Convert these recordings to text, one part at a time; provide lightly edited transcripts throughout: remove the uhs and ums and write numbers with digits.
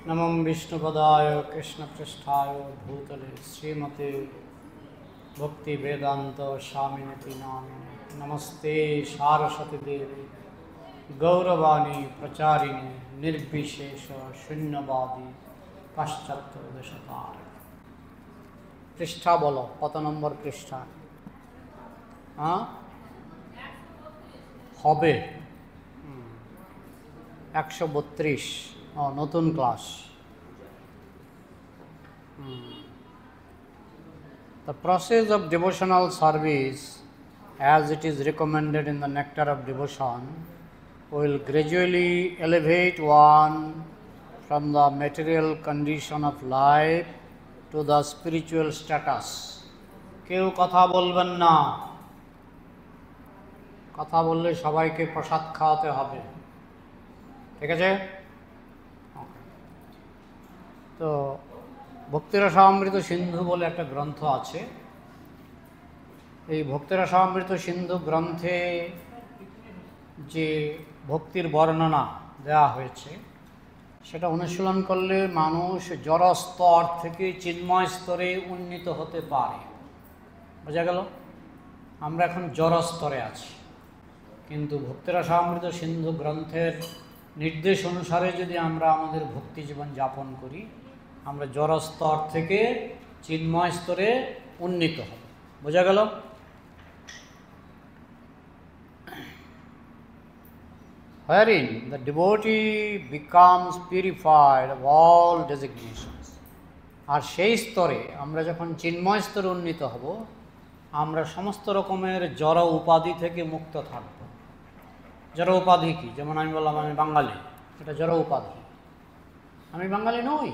नमो विष्णुपदाय कृष्णपृष्ठाय भूतले श्रीमते भक्ति वेदांत स्वामिनिति नामिने नमस्ते सारस्वती देवी गौरवाणी प्रचारिणे निर्विशेष शून्यवादी पाश्चात्य देशकार। पृष्ठा बोलो कत नम्बर पृष्ठा? हाँ হবে 132 নতুন class. The process of devotional service as it is recommended in the Nectar of Devotion will gradually elevate one from the material condition of life to the spiritual status. কেউ কথা বলবেন না, কথা বললে সবাইকে প্রসাদ খাওয়াতে হবে, ঠিক আছে? তো ভক্তিরসামৃত সিন্ধু বলে একটা গ্রন্থ আছে। এই ভক্তিরসামৃত সিন্ধু গ্রন্থে যে ভক্তির বর্ণনা দেওয়া হয়েছে সেটা অনুশীলন করলে মানুষ জড় স্তর থেকে চিন্ময় স্তরে উন্নীত হতে পারে। বোঝা গেল? আমরা এখন জড় স্তরে আছি, কিন্তু ভক্তিরসামৃত সিন্ধু গ্রন্থের নির্দেশ অনুসারে যদি আমরা আমাদের ভক্তি জীবন যাপন করি, আমরা জড় স্তর থেকে চিন্ময় স্তরে উন্নীত হব। বোঝা গেল? Wherein the devotee becomes purified of all designations. আর সেই স্তরে আমরা যখন চিন্ময় স্তরে উন্নীত হব, আমরা সমস্ত রকমের জড় উপাধি থেকে মুক্ত থাকব। জড় উপাধি কি? যেমন আমি বললাম আমি বাঙালি, এটা জড় উপাধি। আমি বাঙালি নই।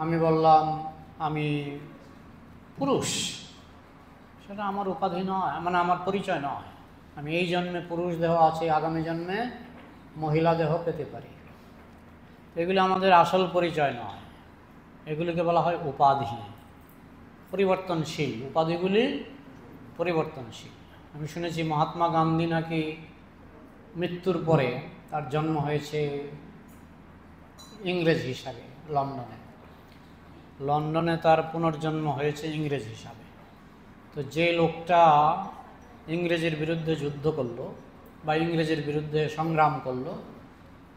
আমি বললাম আমি পুরুষ, সেটা আমার উপাধি নয়, মানে আমার পরিচয় নয়। আমি এই জন্মে পুরুষ দেহ আছে, আগামী জন্মে মহিলা দেহ পেতে পারি। এগুলি আমাদের আসল পরিচয় নয়, এগুলিকে বলা হয় উপাধি। পরিবর্তনশীল উপাধিগুলি পরিবর্তনশীল। আমি শুনেছি মহাত্মা গান্ধী নাকি মৃত্যুর পরে তার জন্ম হয়েছে ইংরেজ হিসাবে লন্ডনে তার পুনর্জন্ম হয়েছে ইংরেজ হিসাবে। তো যে লোকটা ইংরেজের বিরুদ্ধে যুদ্ধ করলো বা ইংরেজের বিরুদ্ধে সংগ্রাম করলো,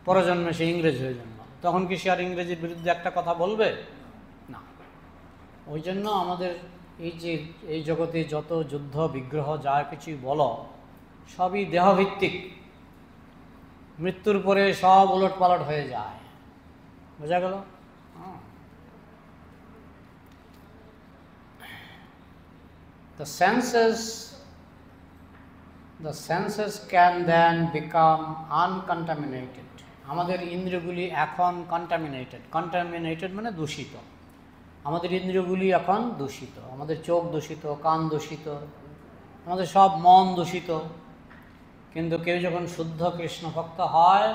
পরজন্মে সে ইংরেজ হয়ে জন্ম, তখন কি সে আর ইংরেজের বিরুদ্ধে একটা কথা বলবে? না। ওই জন্য আমাদের এই জগতে যত যুদ্ধ বিগ্রহ যা কিছুই বলো, সবই দেহভিত্তিক। মৃত্যুর পরে সব উলট পালট হয়ে যায়। বোঝা গেল? The senses can then become uncontaminated. আমাদের ইন্দ্রিয়গুলি এখন কন্টামিনেটেড মানে দূষিত। আমাদের ইন্দ্রিয়গুলি এখন দূষিত। আমাদের চোখ দূষিত, কান দূষিত, আমাদের সব মন দূষিত। কিন্তু কেউ যখন শুদ্ধ কৃষ্ণ ভক্ত হয়,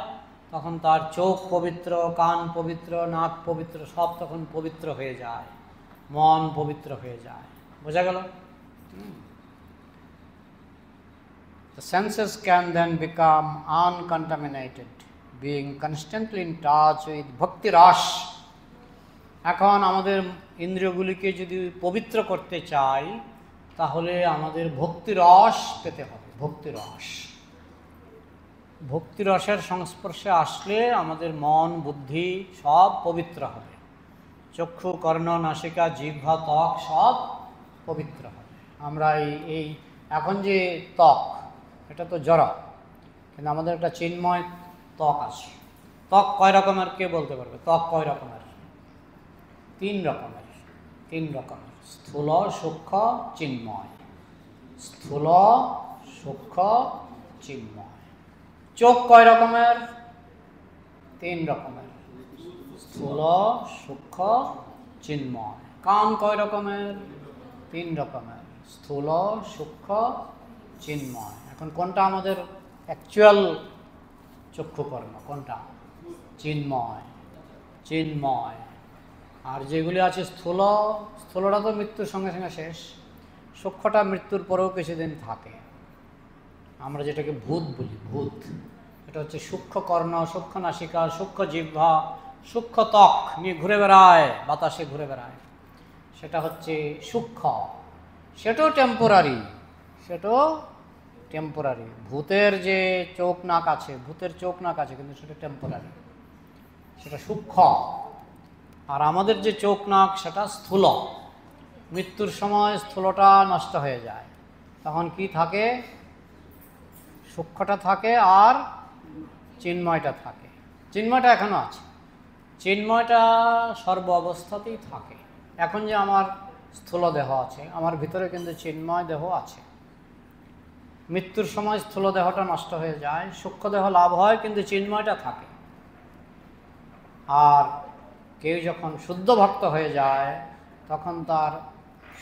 তখন তার চোখ পবিত্র, কান পবিত্র, নাক পবিত্র, সব তখন পবিত্র হয়ে যায়, মন পবিত্র হয়ে যায়। বোঝা গেল? The senses can then become uncontaminated, being constantly in touch with bhakti rash. এখন আমাদের ইন্দ্রিয়গুলিকে যদি পবিত্র করতে চাই, তাহলে আমাদের ভক্তি রস পেতে হবে। ভক্তি রসের সংস্পর্শে আসলে আমাদের মন বুদ্ধি সব পবিত্র হবে। চক্ষু, কর্ণ, নাসিকা, জিহ্বা, ত্বক সব পবিত্র হবে। আমরা এই এখন যে ত্বক, এটা তো জড়, কিন্তু আমাদের একটা চিন্ময় ত্বক আছে। ত্বক কয় রকমের কে বলতে পারবে? ত্বক কয় রকমের? তিন রকমের। স্থূল, সূক্ষ্ম, চিন্ময়। স্থূল, সূক্ষ্ম, চিন্ময়। চোখ কয় রকমের? তিন রকমের। স্থূল, সূক্ষ্ম, চিন্ময়। কান কয় রকমের? তিন রকমের। স্থূল, সূক্ষ্ম, চিন্ময়। এখন কোনটা আমাদের অ্যাকচুয়াল চক্ষুকর্ম? কোনটা? চিন্ময়। আর যেগুলি আছে স্থূলটা তো মৃত্যুর সঙ্গে সঙ্গে শেষ। সূক্ষ্মটা মৃত্যুর পরেও কিছুদিন থাকে। আমরা যেটাকে ভূত বলি, এটা হচ্ছে সূক্ষ্ম কর্ণ, সূক্ষ্ম নাসিকা, সূক্ষ্ম জিহ্বা, সূক্ষ্ম ত্বক নিয়ে ঘুরে বেড়ায়, বাতাসে ঘুরে বেড়ায়, সেটা হচ্ছে সূক্ষ্ম, সেটাও টেম্পোরারি, সেটাও টেম্পোরারি। ভূতের যে চোখ নাক আছে, ভূতের চোখ নাক আছে, কিন্তু সেটা টেম্পোরারি, সেটা সূক্ষ্ম। আর আমাদের যে চোখ নাক সেটা স্থূল। মৃত্যুর সময় স্থূলটা নষ্ট হয়ে যায়, তখন কি থাকে? সূক্ষ্মটা থাকে আর চিন্ময়টা থাকে। চিন্ময়টা এখনো আছে, চিন্ময়টা সর্ব অবস্থাতেই থাকে। এখন যে আমার স্থূল দেহ আছে, আমার ভিতরে কিন্তু চিন্ময় দেহ আছে। মৃত্যুর সময় স্থূল দেহটা নষ্ট হয়ে যায়, সূক্ষ্ম দেহ লাভ হয়, কিন্তু চিন্ময়টা থাকে। আর কেউ যখন শুদ্ধ ভক্ত হয়ে যায়, তখন তার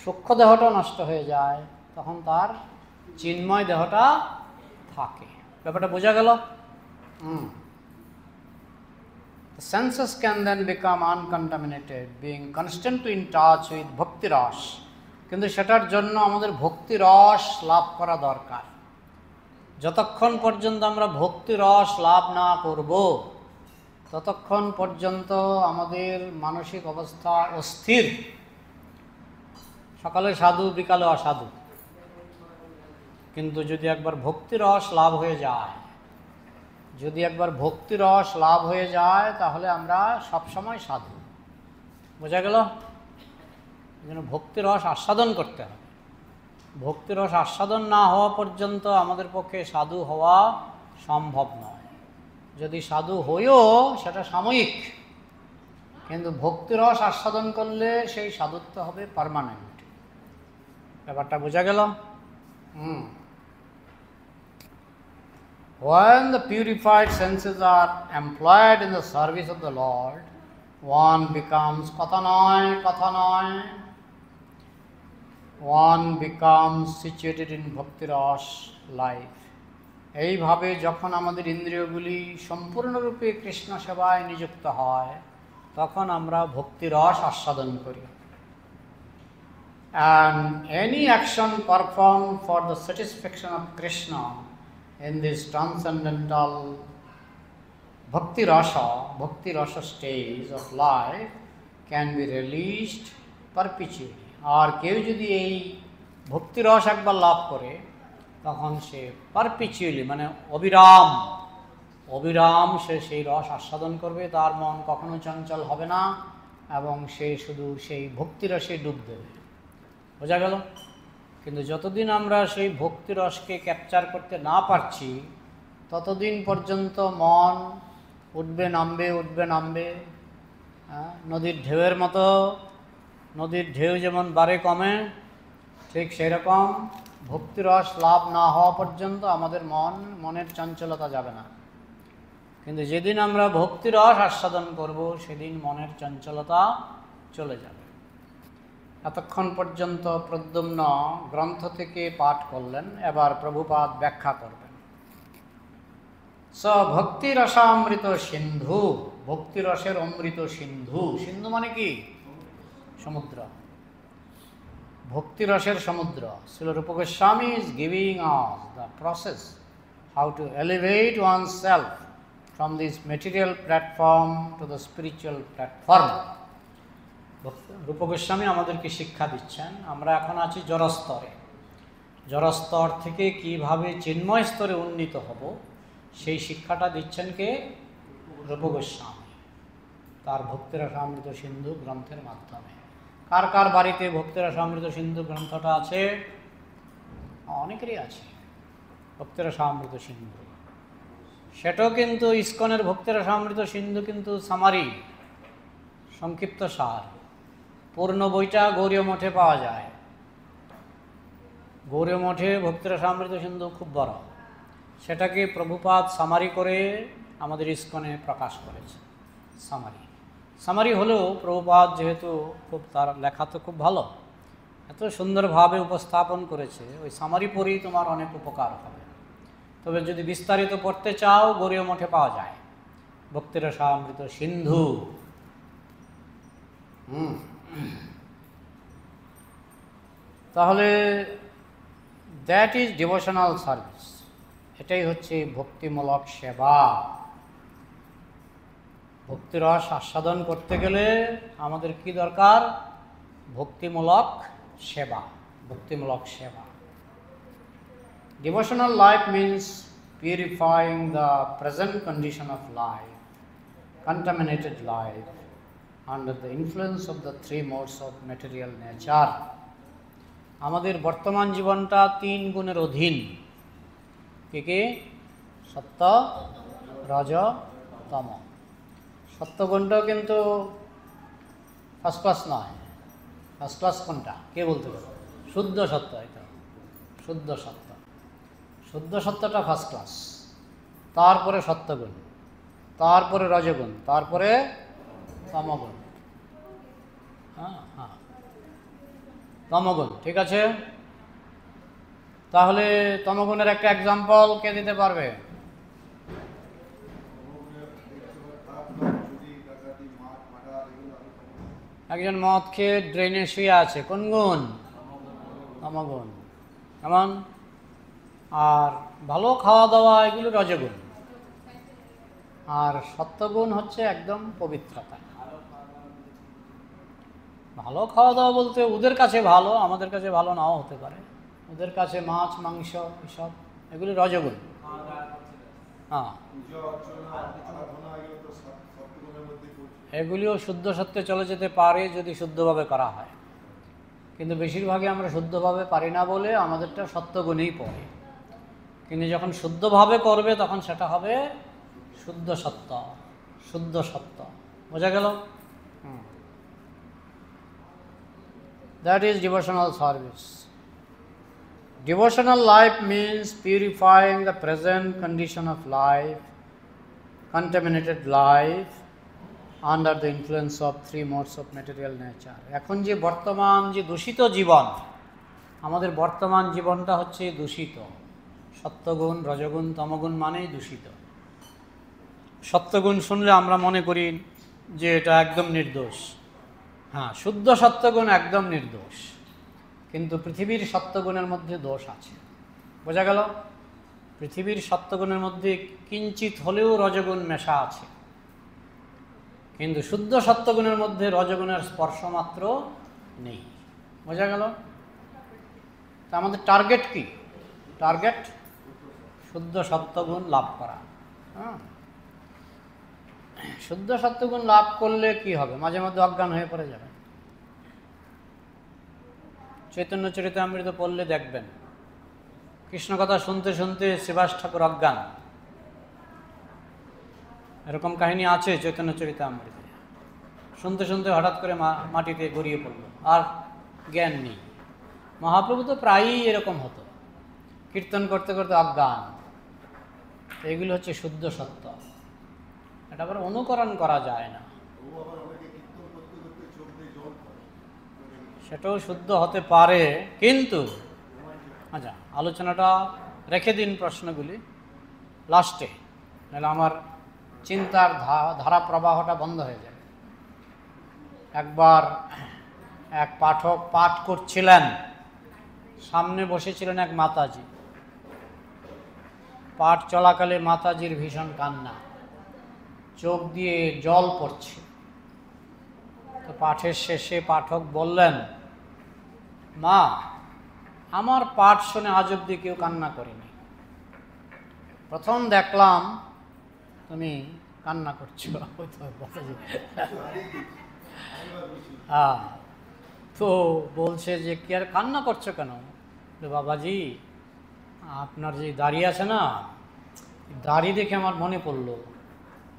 সূক্ষ্ম দেহটা নষ্ট হয়ে যায়, তখন তার চিন্ময় দেহটা থাকে। ব্যাপারটা বোঝা গেল? The senses can then become uncontaminated, being constantly in touch with bhakti ras. কিন্তু সেটার জন্য আমাদের ভক্তি রস লাভ করা দরকার। যতক্ষণ পর্যন্ত আমরা ভক্তি রস লাভ না করব, ততক্ষণ পর্যন্ত আমাদের মানসিক অবস্থা অস্থির। সকালে সাধু, বিকালে অসাধু। কিন্তু যদি একবার ভক্তি রস লাভ হয়ে যায়, যদি একবার ভক্তি রস লাভ হয়ে যায়, তাহলে আমরা সবসময় সাধু। বোঝা গেল? এই জন্য ভক্তি রস আস্বাদন করতে হবে। ভক্তি রস আস্বাদন না হওয়া পর্যন্ত আমাদের পক্ষে সাধু হওয়া সম্ভব নয়। যদি সাধু হইও, সেটা সাময়িক, কিন্তু ভক্তি রস আস্বাদন করলে সেই সাধুত্ব হবে পার্মানেন্ট। ব্যাপারটা বোঝা গেল? When the purified senses are employed in the service of the Lord, one becomes katanoy, one becomes situated in bhakti ras life. এইভাবে যখন আমাদের ইন্দ্রিয়গুলি সম্পূর্ণরূপে কৃষ্ণ সেবায় নিযুক্ত হয়, তখন আমরা ভক্তি রস আস্বাদন করি। And any action performed for the satisfaction of Krishna in this transcendental bhakti rasa stage of life can be released perpetually. আর কেউ যদি এই ভক্তি রস একবার লাভ করে, তখন সে পারপিচুয়ালি, মানে অবিরাম সে সেই রস আস্বাদন করবে। তার মন কখনো চঞ্চল হবে না, এবং সে শুধু সেই ভক্তি রসে ডুব দেবে। বোঝা গেল? কিন্তু যতদিন আমরা সেই ভক্তি রসকে ক্যাপচার করতে না পারছি, ততদিন পর্যন্ত মন উঠবে নামবে। নদীর ঢেউয়ের মতো, নদীর ঢেউ যেমন বাড়ে কমে, ঠিক সেই রকম ভক্তি রস লাভ না হওয়া পর্যন্ত আমাদের মনের চঞ্চলতা যাবে না। কিন্তু যেদিন আমরা ভক্তি রস আস্বাদন করব, সেদিন মনের চঞ্চলতা চলে যাবে। এতক্ষণ পর্যন্ত প্রদ্যুম্ন গ্রন্থ থেকে পাঠ করলেন, এবার প্রভুপাদ ব্যাখ্যা করবেন। স ভক্তি রসামৃত সিন্ধু, ভক্তি রসের অমৃত সিন্ধু। সিন্ধু মানে কি? সমুদ্র। ভক্তি রসের সমুদ্র। শ্রীল রূপ Goswami is giving us the process how to elevate oneself from this material platform to the spiritual platform. রূপ গোস্বামী আমাদেরকে শিক্ষা দিচ্ছেন। আমরা এখন আছি জড়স্তরে, জড়স্তর থেকে কিভাবে চিন্ময় স্তরে উন্নীত হব, সেই শিক্ষাটা দিচ্ছেন কে? রূপ গোস্বামী তার ভক্তি রসামৃত সিন্ধু গ্রন্থের মাধ্যমে। কার কার বাড়িতে ভক্তি রসামৃত সিন্ধু গ্রন্থটা আছে? অনেকেরই আছে ভক্তি রসামৃত সিন্ধু। সেটাও কিন্তু ইস্কনের ভক্তি রসামৃত সিন্ধু কিন্তু সামারি, সংক্ষিপ্ত সার। পূর্ণ বইটা গৌরীয় মঠে পাওয়া যায়। গৌরীয় মঠে ভক্তি রসামৃত সিন্ধু খুব বড়, সেটাকে প্রভুপাদ সামারি করে আমাদের ইস্কনে প্রকাশ করেছে। সামারি হলেও প্রভুপাদ যেহেতু খুব, তার লেখা তো খুব ভালো, এত সুন্দরভাবে উপস্থাপন করেছে, ওই সামারি পড়েই তোমার অনেক উপকার হবে। তবে যদি বিস্তারিত পড়তে চাও, গৌরীয় মঠে পাওয়া যায় ভক্তি রসামৃত সিন্ধু। তাহলে দ্যাট ইজ ডিভোশনাল সার্ভিস, এটাই হচ্ছে ভক্তিমূলক সেবা। ভক্তিরস আস্বাদন করতে গেলে আমাদের কি দরকার? ভক্তিমূলক সেবা, ভক্তিমূলক সেবা। Devotional life means purifying the present condition of life, contaminated life, under the influence of the three modes of material nature. আমাদের বর্তমান জীবনটা 3 গুণের অধীন। কি কি? সত্য, রজ, তম। সত্যগুণটাও কিন্তু ফার্স্ট ক্লাস নয়। ফার্স্ট ক্লাস কোনটা কে বলতে পারে? শুদ্ধ সত্য। এটা শুদ্ধ সত্য। শুদ্ধ সত্যটা ফার্স্ট ক্লাস, তারপরে সত্যগুণ, তারপরে রজগুণ, তারপরে তমগুণ। হ্যাঁ হ্যাঁ, তমগুণ। ঠিক আছে, তাহলে তমগুণের একটা এক্সাম্পল কে দিতে পারবে? একজন মদ খেয়ে ড্রেনে শুয়ে আছে, কোন গুণ? তমগুণ। কেমন? আর ভালো খাওয়া দাওয়া, এগুলো রজগুণ। আর সত্যগুণ হচ্ছে একদম পবিত্রতা। ভালো খাওয়া দাওয়া বলতে ওদের কাছে ভালো, আমাদের কাছে ভালো নাও হতে পারে। ওদের কাছে মাছ মাংস এসব, এগুলি রজগুণ। হ্যাঁ, এগুলিও শুদ্ধ সত্যে চলে যেতে পারে যদি শুদ্ধভাবে করা হয়, কিন্তু বেশিরভাগই আমরা শুদ্ধভাবে পারি না বলে আমাদেরটা সত্যগুণেই পড়ে। কিন্তু যখন শুদ্ধভাবে করবে তখন সেটা হবে শুদ্ধ সত্য, শুদ্ধ সত্য। বোঝা গেল? That is devotional service. Devotional life means purifying the present condition of life, contaminated life, under the influence of three modes of material nature. এখন যে বর্তমান যে দূষিত জীবন, আমাদের বর্তমান জীবনটা হচ্ছে দূষিত। সত্যগুণ, রজগুণ, তমগুণ মানেই দূষিত। সত্যগুণ শুনলে আমরা মনে করি যে এটা একদম নির্দোষ। হ্যাঁ, শুদ্ধ সত্যগুণ একদম নির্দোষ, কিন্তু পৃথিবীর সত্যগুণের মধ্যে দোষ আছে। বোঝা গেল? পৃথিবীর সত্যগুণের মধ্যে কিঞ্চিত হলেও রজগুণ মেশা আছে, কিন্তু শুদ্ধ সত্যগুণের মধ্যে রজগুণের স্পর্শ মাত্র নেই। বোঝা গেল? তা আমাদের টার্গেট কি? টার্গেট শুদ্ধ সত্যগুণ লাভ করা। হ্যাঁ, শুদ্ধ সত্যগুণ লাভ করলে কি হবে? মাঝে মধ্যে অজ্ঞান হয়ে পড়ে যাবে। চৈতন্য চরিতামৃত পড়লে দেখবেন, কৃষ্ণ কথা শুনতে শুনতে শ্রীবাস ঠাকুর অজ্ঞান। এরকম কাহিনী আছে চৈতন্য চরিতামৃতে। শুনতে শুনতে হঠাৎ করে মাটিতে গড়িয়ে পড়লো, আর জ্ঞান নেই। মহাপ্রভু তো প্রায়ই এরকম হতো, কীর্তন করতে করতে অজ্ঞান। এগুলো হচ্ছে শুদ্ধ সত্য, এটা আবার অনুকরণ করা যায় না। সেটাও শুদ্ধ হতে পারে, কিন্তু আচ্ছা, আলোচনাটা রেখে দিন, প্রশ্নগুলি লাস্টে, নাহলে আমার চিন্তার ধারা প্রবাহটা বন্ধ হয়ে যাবে। একবার এক পাঠক পাঠ করছিলেন, সামনে বসেছিলেন এক মাতাজি। পাঠ চলাকালে মাতাজির ভীষণ কান্না, চোখ দিয়ে জল পড়ছে। তো পাঠের শেষে পাঠক বললেন, মা, আমার পাঠ শুনে আজ অবধি কেউ কান্না করেনি, প্রথম দেখলাম তুমি কান্না করছো। হ্যাঁ, তো বলছে যে কি আর কান্না করছো কেন? বাবাজি, আপনার যে দাড়ি আছে না, দাড়ি দেখে আমার মনে পড়লো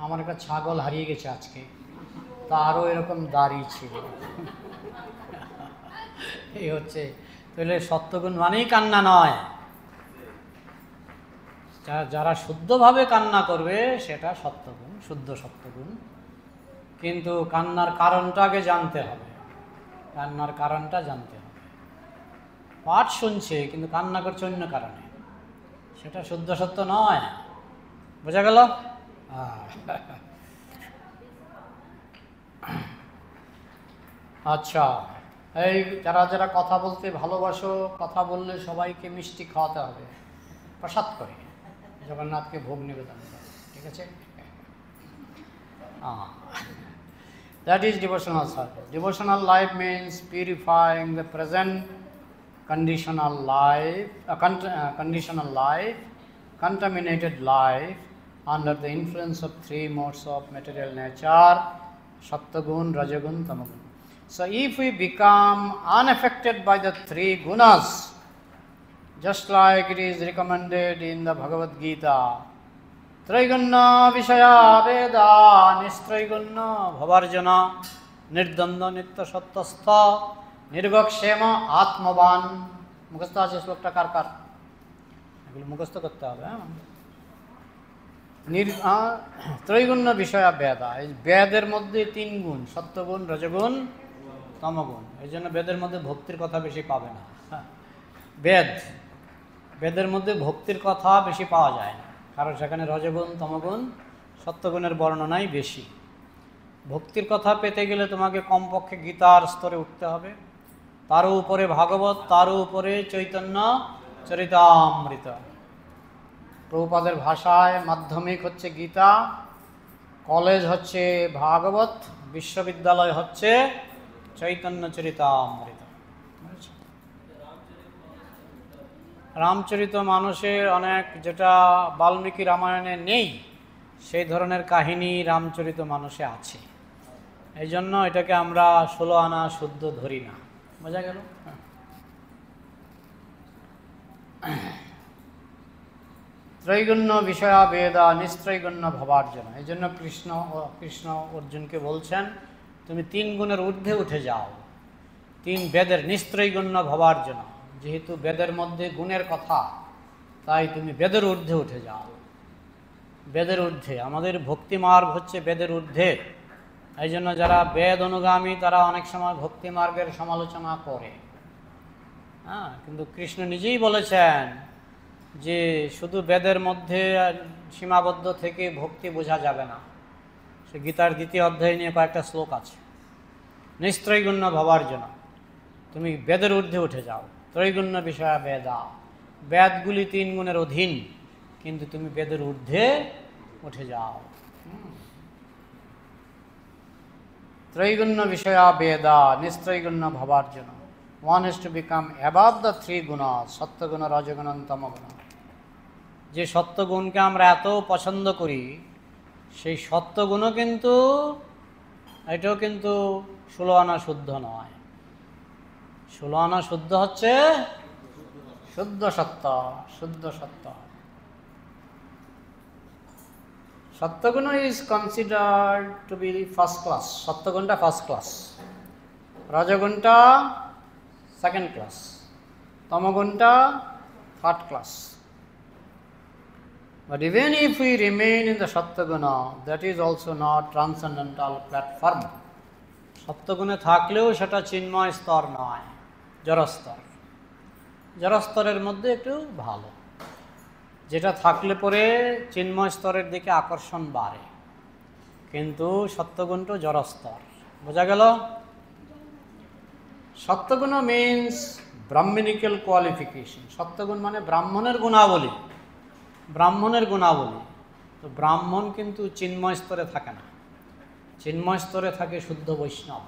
আমার একটা ছাগল হারিয়ে গেছে আজকে, তারও এরকম দাড়ি ছিল। এই হচ্ছে, তাহলে সত্যগুণ মানেই কান্না নয়। যারা শুদ্ধভাবে কান্না করবে সেটা সত্যগুণ, শুদ্ধ সত্যগুণ। কিন্তু কান্নার কারণটা আগে জানতে হবে, কান্নার কারণটা জানতে হবে। পাঠ শুনছে কিন্তু কান্না করছে অন্য কারণে, সেটা শুদ্ধ সত্য নয়। বোঝা গেল? আচ্ছা, এই যারা যারা কথা বলতে ভালোবাসো, কথা বললে সবাইকে মিষ্টি খাওয়াতে হবে, প্রসাদ করে জগন্নাথকে ভোগ নিবেদন করে, ঠিক আছে? Ah. That is devotional service. Devotional life means purifying the present conditional life, contaminated life under the influence of three modes of material nature, Sattvagun, Rajagun, Tamagun. So if we become unaffected by the three gunas, just like it is recommended in the Bhagavad Gita, त्रैगुण्य विषया वेदा निस्त्रैगुण्य भवार्जना निर्द्वंद नित्य सत्वस्थ निर्भक्षेम आत्मवान। मुखस्थ আছে শ্লোকটা কার কার? এগুলো মুখস্থ করতে হবে। ত্রৈগুণ্য বিষয়া বেদা, এই বেদের মধ্যে তিন গুণ, সত্যগুণ, রজগুণ, তমগুণ। এই জন্য বেদের মধ্যে ভক্তির কথা বেশি পাবে না। বেদের মধ্যে ভক্তির কথা বেশি পাওয়া যায় না, কারণ সেখানে রজগুণ, তমগুণ, সত্যগুণের বর্ণনাই বেশি। ভক্তির কথা পেতে গেলে তোমাকে কমপক্ষে গীতার স্তরে উঠতে হবে, তারও উপরে ভাগবত, তারও উপরে চৈতন্য চরিতামৃত। প্রভুপাদের ভাষায় মাধ্যমিক হচ্ছে গীতা, কলেজ হচ্ছে ভাগবত, বিশ্ববিদ্যালয় হচ্ছে চৈতন্য চরিতামৃত। রামচরিত মানুষের অনেক, যেটা বাল্মীকি রামায়ণে নেই, সেই ধরনের কাহিনী রামচরিত মানুষে আছে। এই জন্য এটাকে আমরা 16 আনা শুদ্ধ ধরি না। বোঝা গেল? ত্রৈগুণ্য বিষয়া বেদা নিস্ত্রৈগুণ্য ভবার্জনা। এই জন্য কৃষ্ণ অর্জুনকে বলছেন, তুমি 3 গুণের ঊর্ধ্বে উঠে যাও, 3 বেদের নিস্ত্রৈগুণ্য ভবার্জনা। যেহেতু বেদের মধ্যে গুণের কথা, তাই তুমি বেদের ঊর্ধ্বে উঠে যাও। বেদের ঊর্ধ্বে, আমাদের ভক্তিমার্গ হচ্ছে বেদের ঊর্ধ্বে। এই জন্য যারা বেদ অনুগামী তারা অনেক সময় ভক্তিমার্গের সমালোচনা করে। কিন্তু কৃষ্ণ নিজেই বলেছেন যে শুধু বেদের মধ্যে সীমাবদ্ধ থেকে ভক্তি বোঝা যাবে না। সে গীতার 2য় অধ্যায় নিয়ে কয়েকটা শ্লোক আছে। নিস্ত্রৈগুণ্য ভবার্জনা, তুমি বেদের ঊর্ধ্বে উঠে যাও। ত্রৈগুণ্য বিষয়া বেদা, বেদগুলি 3 গুণের অধীন, কিন্তু তুমি বেদের ঊর্ধ্বে উঠে যাও। ত্রৈগুণ্য বিষয়া বেদা নিস্ত্রৈগুণ্য ভবার্জনা। One is to become above the 3 gunas, সত্যগুণ, রজগুণ, তমগুণ। যে সত্যগুণকে আমরা এত পছন্দ করি, সেই সত্যগুণও কিন্তু, এটাও কিন্তু 16 আনা শুদ্ধ নয়। 16 আনা শুদ্ধ হচ্ছে শুদ্ধ সত্য, শুদ্ধ সত্য। সত্যগুণ is considered to be first class. সত্যগুণটা ফার্স্ট ক্লাস, রজগুণটা সেকেন্ড ক্লাস, তমগুণটা third class. But even if we remain in the Sattaguna, that is also not transcendental platform. সত্যগুণে থাকলেও সেটা চিন্ময় স্তর নয়, জড়স্তর। জড়স্তরের মধ্যে একটু ভালো, যেটা থাকলে পরে চিন্ময় স্তরের দিকে আকর্ষণ বাড়ে, কিন্তু সত্যগুণটা জড়স্তর। বোঝা গেল? সত্যগুণ মিন্স ব্রাহ্মণিক্যাল কোয়ালিফিকেশন। সত্যগুণ মানে ব্রাহ্মণের গুণাবলী, ব্রাহ্মণের গুণাবলী। তো ব্রাহ্মণ কিন্তু চিন্ময় স্তরে থাকে না, চিন্ময় স্তরে থাকে শুদ্ধ বৈষ্ণব।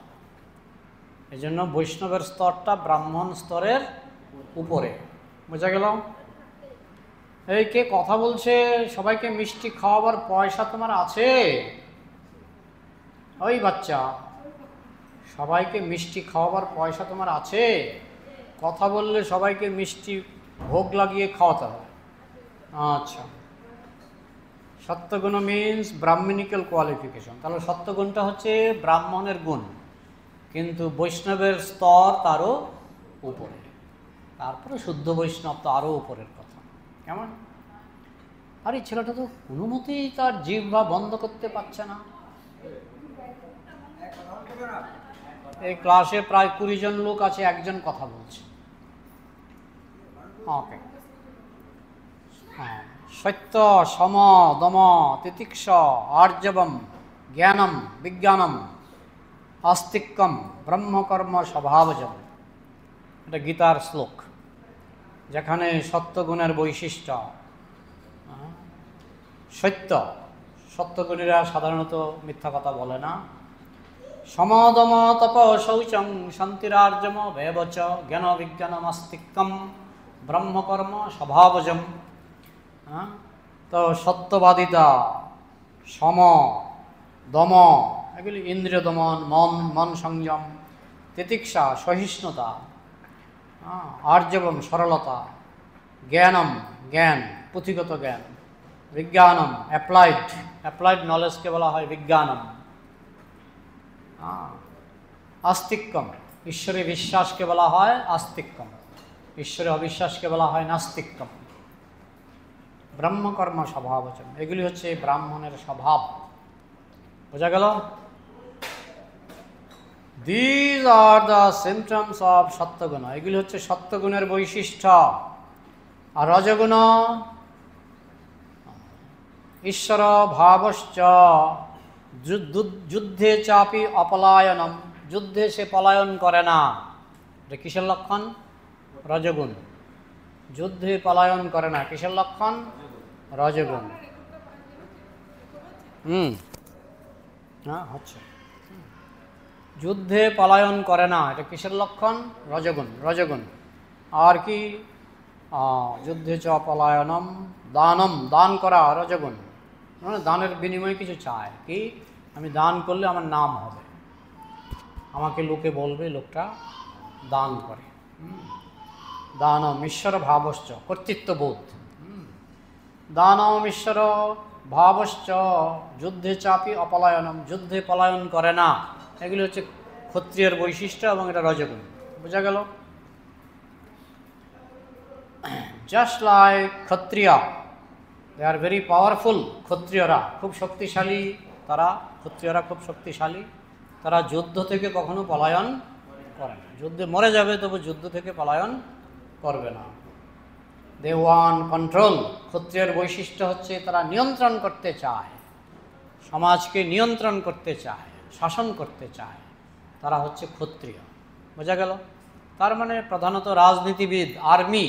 এই জন্য বৈষ্ণবের স্তরটা ব্রাহ্মণ স্তরের উপরে। বোঝা গেল? এই কে কথা বলছে? সবাইকে মিষ্টি খাওয়াবার পয়সা তোমার আছে? ওই বাচ্চা, সবাইকে মিষ্টি খাওয়াবার পয়সা তোমার আছে? কথা বললে সবাইকে মিষ্টি ভোগ লাগিয়ে খাওয়াতে হবে। আচ্ছা, সত্যগুণ মিন্স ব্রাহ্মণিক্যাল কোয়ালিফিকেশন। তাহলে সত্যগুণটা হচ্ছে ব্রাহ্মণের গুণ, কিন্তু বৈষ্ণবের স্তর তারও উপরে। তারপরে শুদ্ধ বৈষ্ণব তো আরও উপরের কথা। কেমন? আর এই ছেলেটা তো কোনো মতেই তার জিহ্বা বন্ধ করতে পারছে না। এই ক্লাসে প্রায় 20 জন লোক আছে, একজন কথা বলছে। ওকে, হ্যাঁ। সত্য, সম, দম, তিতিক্ষ, আর্জবম, জ্ঞানম, বিজ্ঞানম, আস্তিক্যম, ব্রহ্মকর্ম স্বভাবজম। এটা গীতার শ্লোক, যেখানে সত্যগুণের বৈশিষ্ট্য সত্য, সত্যগুণীরা সাধারণত মিথ্যা কথা বলে না। সমদম তপ শৌচং শান্তিরার্জম ব্যবচ জ্ঞান বিজ্ঞানমাস্তিক্যম ব্রহ্মকর্ম স্বভাবজম। তো সত্যবাদিতা, সম, দম, এগুলি ইন্দ্রিয় দমন, মন সংযম, তিতিক্ষা সহিষ্ণুতা, আর্জবম সরলতা, জ্ঞানম জ্ঞান, পুঁথিগত জ্ঞান, বিজ্ঞানম অ্যাপ্লাইড নলেজকে বলা হয় বিজ্ঞানম, আস্তিক্যম ঈশ্বরে বিশ্বাসকে বলা হয় আস্তিক্যম, ঈশ্বরে অবিশ্বাসকে বলা হয় নাস্তিক্যম, ব্রহ্মকর্ম স্বভাবচন, এগুলি হচ্ছে ব্রাহ্মণের স্বভাব। বোঝা গেল? These are the symptoms of sattvaguna, এগুলি হচ্ছে সত্যগুণের বৈশিষ্ট্য। আর রজগুণ ঈশ্বর ভাবশ্চ যুদ্ধে চাপি অপলায়নম, যুদ্ধে সে পলায়ন করে না। এটা কিসের লক্ষণ? রজগুণ। যুদ্ধে পলায়ন করে না, কিসের লক্ষণ? রজগুণ। হচ্ছে যুদ্ধে পলায়ন করে না, এটা কিসের লক্ষণ? রজগুণ। আর কি? যুদ্ধে চ পলায়নম দানম, দান করা রজগুণ, মানে দানের বিনিময়ে কিছু চায়। কি? আমি দান করলে আমার নাম হবে, আমাকে লোকে বলবে লোকটা দান করে। দানম ঈশ্বর ভাবশ্চ, কর্তৃত্ববোধ। দানম ঈশ্বর ভাবশ্চ যুদ্ধে চাপি অপলায়নম, যুদ্ধে পলায়ন করে না, এগুলি হচ্ছে ক্ষত্রিয়ের বৈশিষ্ট্য এবং এটা রজগুণ। বোঝা গেল? জাস্ট লাইক ক্ষত্রিয়, দে আর ভেরি পাওয়ারফুল। ক্ষত্রিয়রা খুব শক্তিশালী, ক্ষত্রিয়রা খুব শক্তিশালী, তারা যুদ্ধ থেকে কখনো পলায়ন করে না। যুদ্ধে মরে যাবে তবু যুদ্ধ থেকে পলায়ন করবে না। দে ওয়ান কন্ট্রোল, ক্ষত্রিয়ের বৈশিষ্ট্য হচ্ছে তারা নিয়ন্ত্রণ করতে চায়, সমাজকে নিয়ন্ত্রণ করতে চায়, শাসন করতে চায়, তারা হচ্ছে ক্ষত্রিয়। বোঝা গেল? তার মানে প্রধানত রাজনীতিবিদ, আর্মি,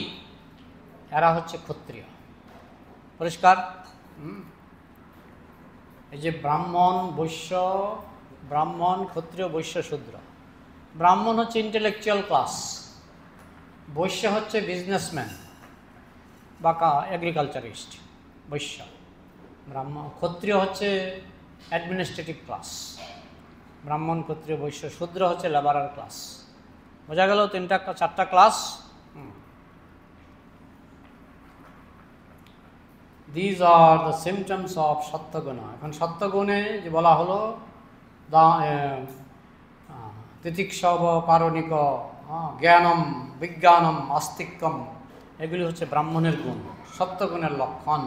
এরা হচ্ছে ক্ষত্রিয়। পরিষ্কার? এই যে ব্রাহ্মণ, বৈশ্য, ব্রাহ্মণ, ক্ষত্রিয়, বৈশ্য, শূদ্র। ব্রাহ্মণ হচ্ছে ইন্টেলেকচুয়াল ক্লাস, বৈশ্য হচ্ছে বিজনেসম্যান বা এগ্রিকালচারিস্ট, বৈশ্য। ক্ষত্রিয় হচ্ছে অ্যাডমিনিস্ট্রেটিভ ক্লাস। ব্রাহ্মণ, ক্ষত্রিয়, বৈশ্য, শূদ্র হচ্ছে লেবারার ক্লাস। বোঝা গেল? চারটা class. These are the symptoms of sattvaguna. এখন সত্যগুণে যে বলা হলো তিতিক্ষব কারণিক, জ্ঞানম বিজ্ঞানম আস্তিক্যম, এগুলি হচ্ছে ব্রাহ্মণের গুণ, সত্যগুণের লক্ষণ।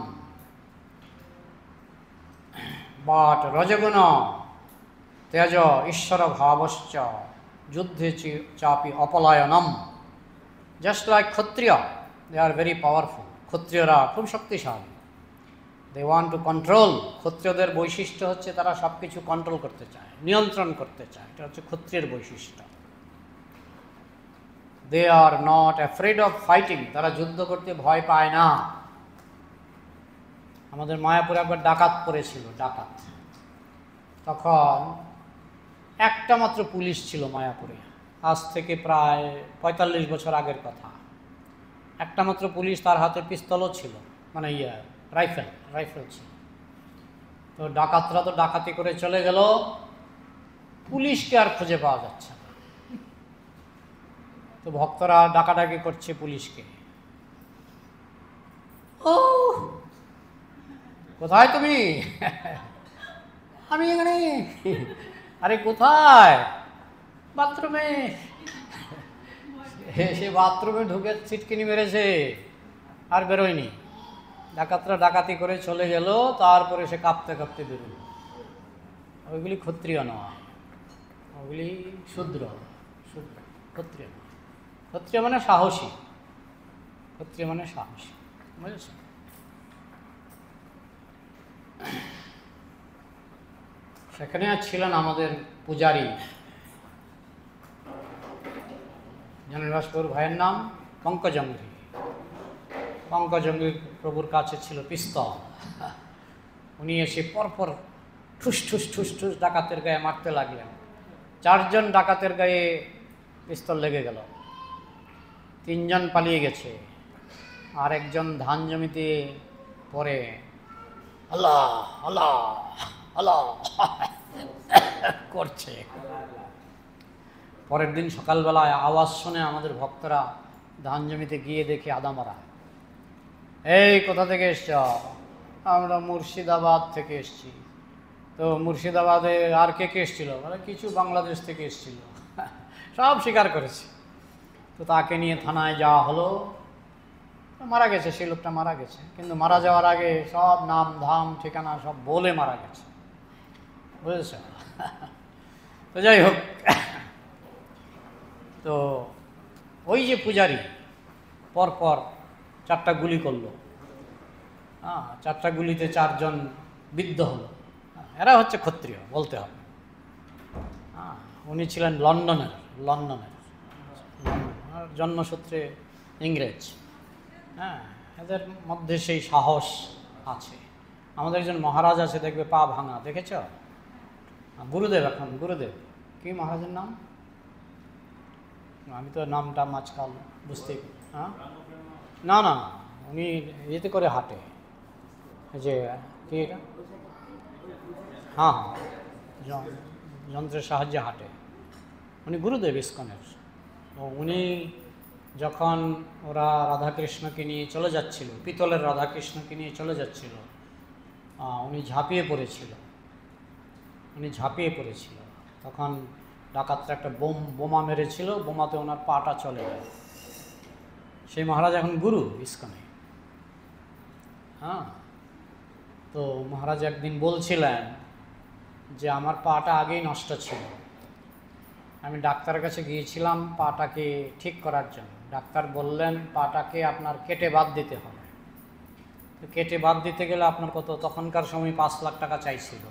বাট রজগুণ তেজ ঈশ্বর ভাবশ্চ যুদ্ধে চাপি অপলায়নম, জাস্ট লাইক ক্ষত্রিয়, দে আর ভেরি পাওয়ারফুল। ক্ষত্রিয়রা খুব শক্তিশালী, দে ওয়ান্ট টু কন্ট্রোল। ক্ষত্রিয়দের বৈশিষ্ট্য হচ্ছে তারা সব কিছু কন্ট্রোল করতে চায়, নিয়ন্ত্রণ করতে চায়, এটা হচ্ছে ক্ষত্রিয়ের বৈশিষ্ট্য। They are not afraid of fighting, তারা যুদ্ধ করতে ভয় পায় না। আমাদের মায়াপুরে একবার ডাকাত পড়েছিল, ডাকাত। তখন একটা মাত্র পুলিশ ছিল মায়াপুরে, আজ থেকে প্রায় 45 বছর আগের কথা। একটা মাত্র পুলিশ, তার হাতে পিস্তলও ছিল, মানে রাইফেল ছিল। তো ডাকাতরা তো ডাকাতি করে চলে গেল, পুলিশকে আর খুঁজে পাওয়া যাচ্ছে না। তো ভক্তরা ডাকাডাকি করছে পুলিশকে, ও কোথায় তুমি? আমি এখানে। আরে কোথায়? বাথরুমে। সে বাথরুমে ঢুকে ছিটকিনি মেরেছে, আর বেরোয়নি। ডাকাতরা ডাকাতি করে চলে গেল, তারপরে সে কাঁপতে কাঁপতে বেরোল। ওইগুলি ক্ষত্রিয় নয়, ওগুলি শূদ্র। ক্ষত্রিয় নয়। ক্ষত্রিয় মানে সাহসী, ক্ষত্রিয় মানে সাহসী। বুঝেছ? সেখানে ছিলেন আমাদের পূজারী, জ্ঞানবাসপুর ভাইয়ের নাম পঙ্কজঙ্গি। পঙ্কজঙ্গি প্রভুর কাছে ছিল পিস্তল, উনি এসে পরপর ঠুস ঠুস ঠুস ঠুস ডাকাতের গায়ে মারতে লাগলেন। 4 জন ডাকাতের গায়ে পিস্তল লেগে গেল, 3 জন পালিয়ে গেছে, আর একজন ধান জমিতে পরে আল্লাহ আল্লাহ আল্লাহ করছে। পরের দিন সকালবেলায় আওয়াজ শুনে আমাদের ভক্তরা ধান জমিতে গিয়ে দেখে আদা মারা। এই কোথা থেকে এসছ? আমরা মুর্শিদাবাদ থেকে এসছি। তো মুর্শিদাবাদে আর কে কে এসেছিল? মানে কিছু বাংলাদেশ থেকে এসেছিল। সব স্বীকার করেছে। তো তাকে নিয়ে থানায় যাওয়া হলো। মারা গেছে, সেই লোকটা মারা গেছে, কিন্তু মারা যাওয়ার আগে সব নাম ধাম ঠিকানা সব বলে মারা গেছে, বুঝেছ? তো যাই হোক, তো ওই যে পূজারি পরপর 4টা গুলি করলো, 4টা গুলিতে 4 জন বিদ্ধ হলো। এরা হচ্ছে ক্ষত্রিয় বলতে হবে। উনি ছিলেন লন্ডনের জন্মসূত্রে ইংরেজ। এদের মধ্যে সেই সাহস আছে। আমাদের একজন মহারাজ আছে, দেখবে পা ভাঙা, দেখেছ? গুরুদেব, এখন গুরুদেব কি মহারাজের নাম? আমি তো নামটা মাঝকাল বুঝতে, না না, উনি ইয়েতে করে হাঁটে, যে কি এটা, হ্যাঁ যন্ত্রের সাহায্যে হাঁটে। উনি গুরুদেব ইস্কনের। উনি যখন ওরা রাধাকৃষ্ণকে নিয়ে চলে যাচ্ছিল, পিতলের রাধাকৃষ্ণকে নিয়ে চলে যাচ্ছিল, উনি ঝাঁপিয়ে পড়েছিল। তখন ডাকাতরা একটা বোমা মেরেছিল, বোমাতে ওনার পাটা চলে গেল। সেই মহারাজ এখন গুরু ইস্কনে। তো মহারাজ একদিন বলছিলেন যে আমার পাটা আগেই নষ্ট ছিল, আমি ডাক্তারের কাছে গিয়েছিলাম পাটাকে ঠিক করার জন্য। ডাক্তার বললেন পাটাকে আপনার কেটে বাদ দিতে হবে। তো কেটে বাদ দিতে গেলে আপনার কত, তখনকার সময় 5 লাখ টাকা চাইছিল।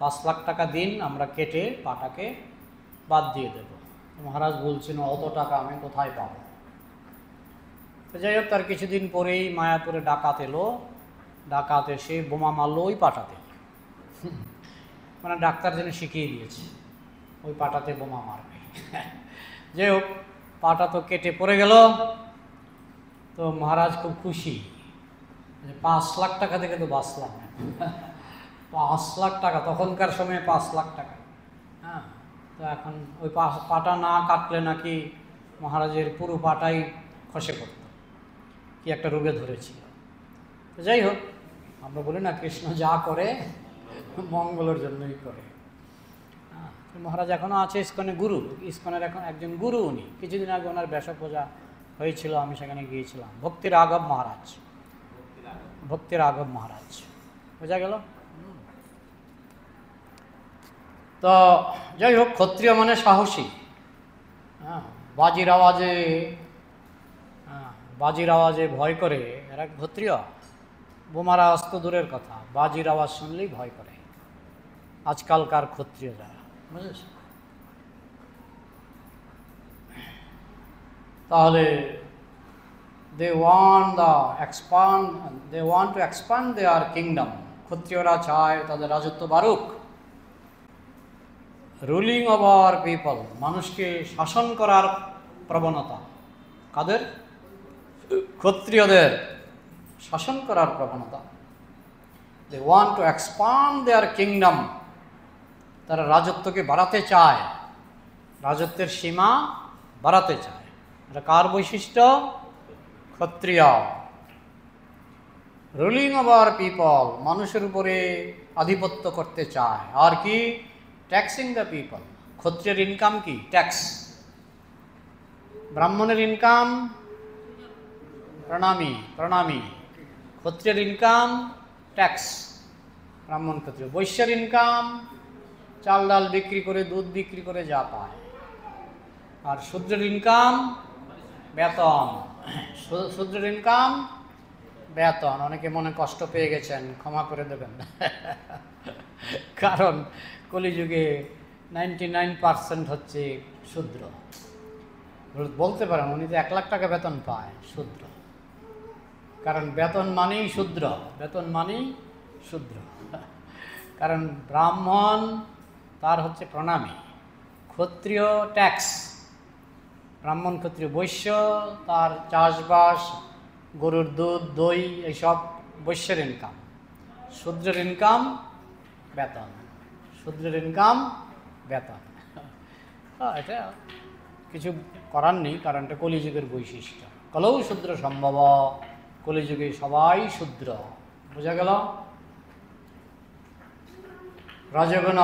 5 লাখ টাকা দিন, আমরা কেটে পাটাকে বাদ দিয়ে দেব। মহারাজ বলছেন অত টাকা আমি কোথায় পাবো? তো যাই হোক, তার কিছুদিন পরেই মায়াপুরে ডাকাত এলো। ডাকাত এসে বোমা মারলো ওই পাটাতে। মানে ডাক্তার যেন শিখিয়ে দিয়েছে ওই পাটাতে বোমা মারবে। যাই হোক, পাটা তো কেটে পড়ে গেল। তো মহারাজ খুব খুশি, 5 লাখ টাকা থেকে তো বাঁচলাম। 5 লাখ টাকা, তখনকার সময়ে 5 লাখ টাকা। তো এখন ওই পাটা না কাটলে নাকি মহারাজের পুরো পাটাই খসে পড়ত, কি একটা রোগে ধরেছিল। তো যাই হোক, আমরা বলি না কৃষ্ণ যা করে মঙ্গলের জন্যই করে। মহারাজ এখনও আছে ইস্কনে, গুরু ইস্কনের এখন একজন গুরু উনি। কিছুদিন আগে ওনার ব্যাস পূজা হয়েছিল, আমি সেখানে গিয়েছিলাম। ভক্তি রাঘব মহারাজ, বোঝা গেল? তো যাই হোক, ক্ষত্রিয় মানে সাহসী। বাজির আওয়াজে ভয় করে এরা ক্ষত্রিয়। বোমার আওয়াজ তো দূরের কথা, বাজির আওয়াজ শুনলেই ভয় করে আজকালকার ক্ষত্রিয় যারা, বুঝেছ? তাহলে they want to expand their kingdom. ক্ষত্রিয়রা চায় তাদের রাজত্ব বাড়ুক। রুলিং ওভার পিপল, মানুষকে শাসন করার প্রবণতা। কাদের? ক্ষত্রিয়দের শাসন করার প্রবণতা। they want to expand their kingdom, তারা রাজত্বকে বাড়াতে চায়, রাজত্বের সীমা বাড়াতে চায়। এটা কার বৈশিষ্ট্য? ক্ষত্রিয়। রুলিং ওভার পিপল, মানুষের উপরে আধিপত্য করতে চায়। আর কি? ট্যাক্সিং দ্য পিপল। ক্ষত্রিয়ের ইনকাম কি? ট্যাক্স। ব্রাহ্মণের ইনকাম প্রণামী। ক্ষত্রিয়ের ইনকাম ট্যাক্স, ব্রাহ্মণ ক্ষত্রিয়। বৈশ্যের ইনকাম চাল ডাল বিক্রি করে, দুধ বিক্রি করে যা পায়। আর শূদ্রের ইনকাম বেতন। শূদ্রের ইনকাম বেতন। অনেকে মনে কষ্ট পেয়ে গেছেন, ক্ষমা করে দেবেন, কারণ কলিযুগে 99% হচ্ছে শূদ্র। বলতে পারেন উনি তো 1 লাখ টাকা বেতন পায়, শূদ্র। কারণ বেতন মানেই শূদ্র, বেতন মানেই শূদ্র। কারণ ব্রাহ্মণ তার হচ্ছে প্রণামী, ক্ষত্রিয় ট্যাক্স, ব্রাহ্মণ ক্ষত্রিয়। বৈশ্য তার চাষবাস, গরুর দুধ, দই, এইসব বৈশ্যের ইনকাম। শূদ্রের ইনকাম বেতন, শূদ্রের ইনকাম বেতন। এটা কিছু করার নেই, কারণ এটা কলিযুগের বৈশিষ্ট্য। কলৌ শূদ্র সম্ভব, কলিযুগে সবাই শূদ্র। বোঝা গেল? রজগুণ,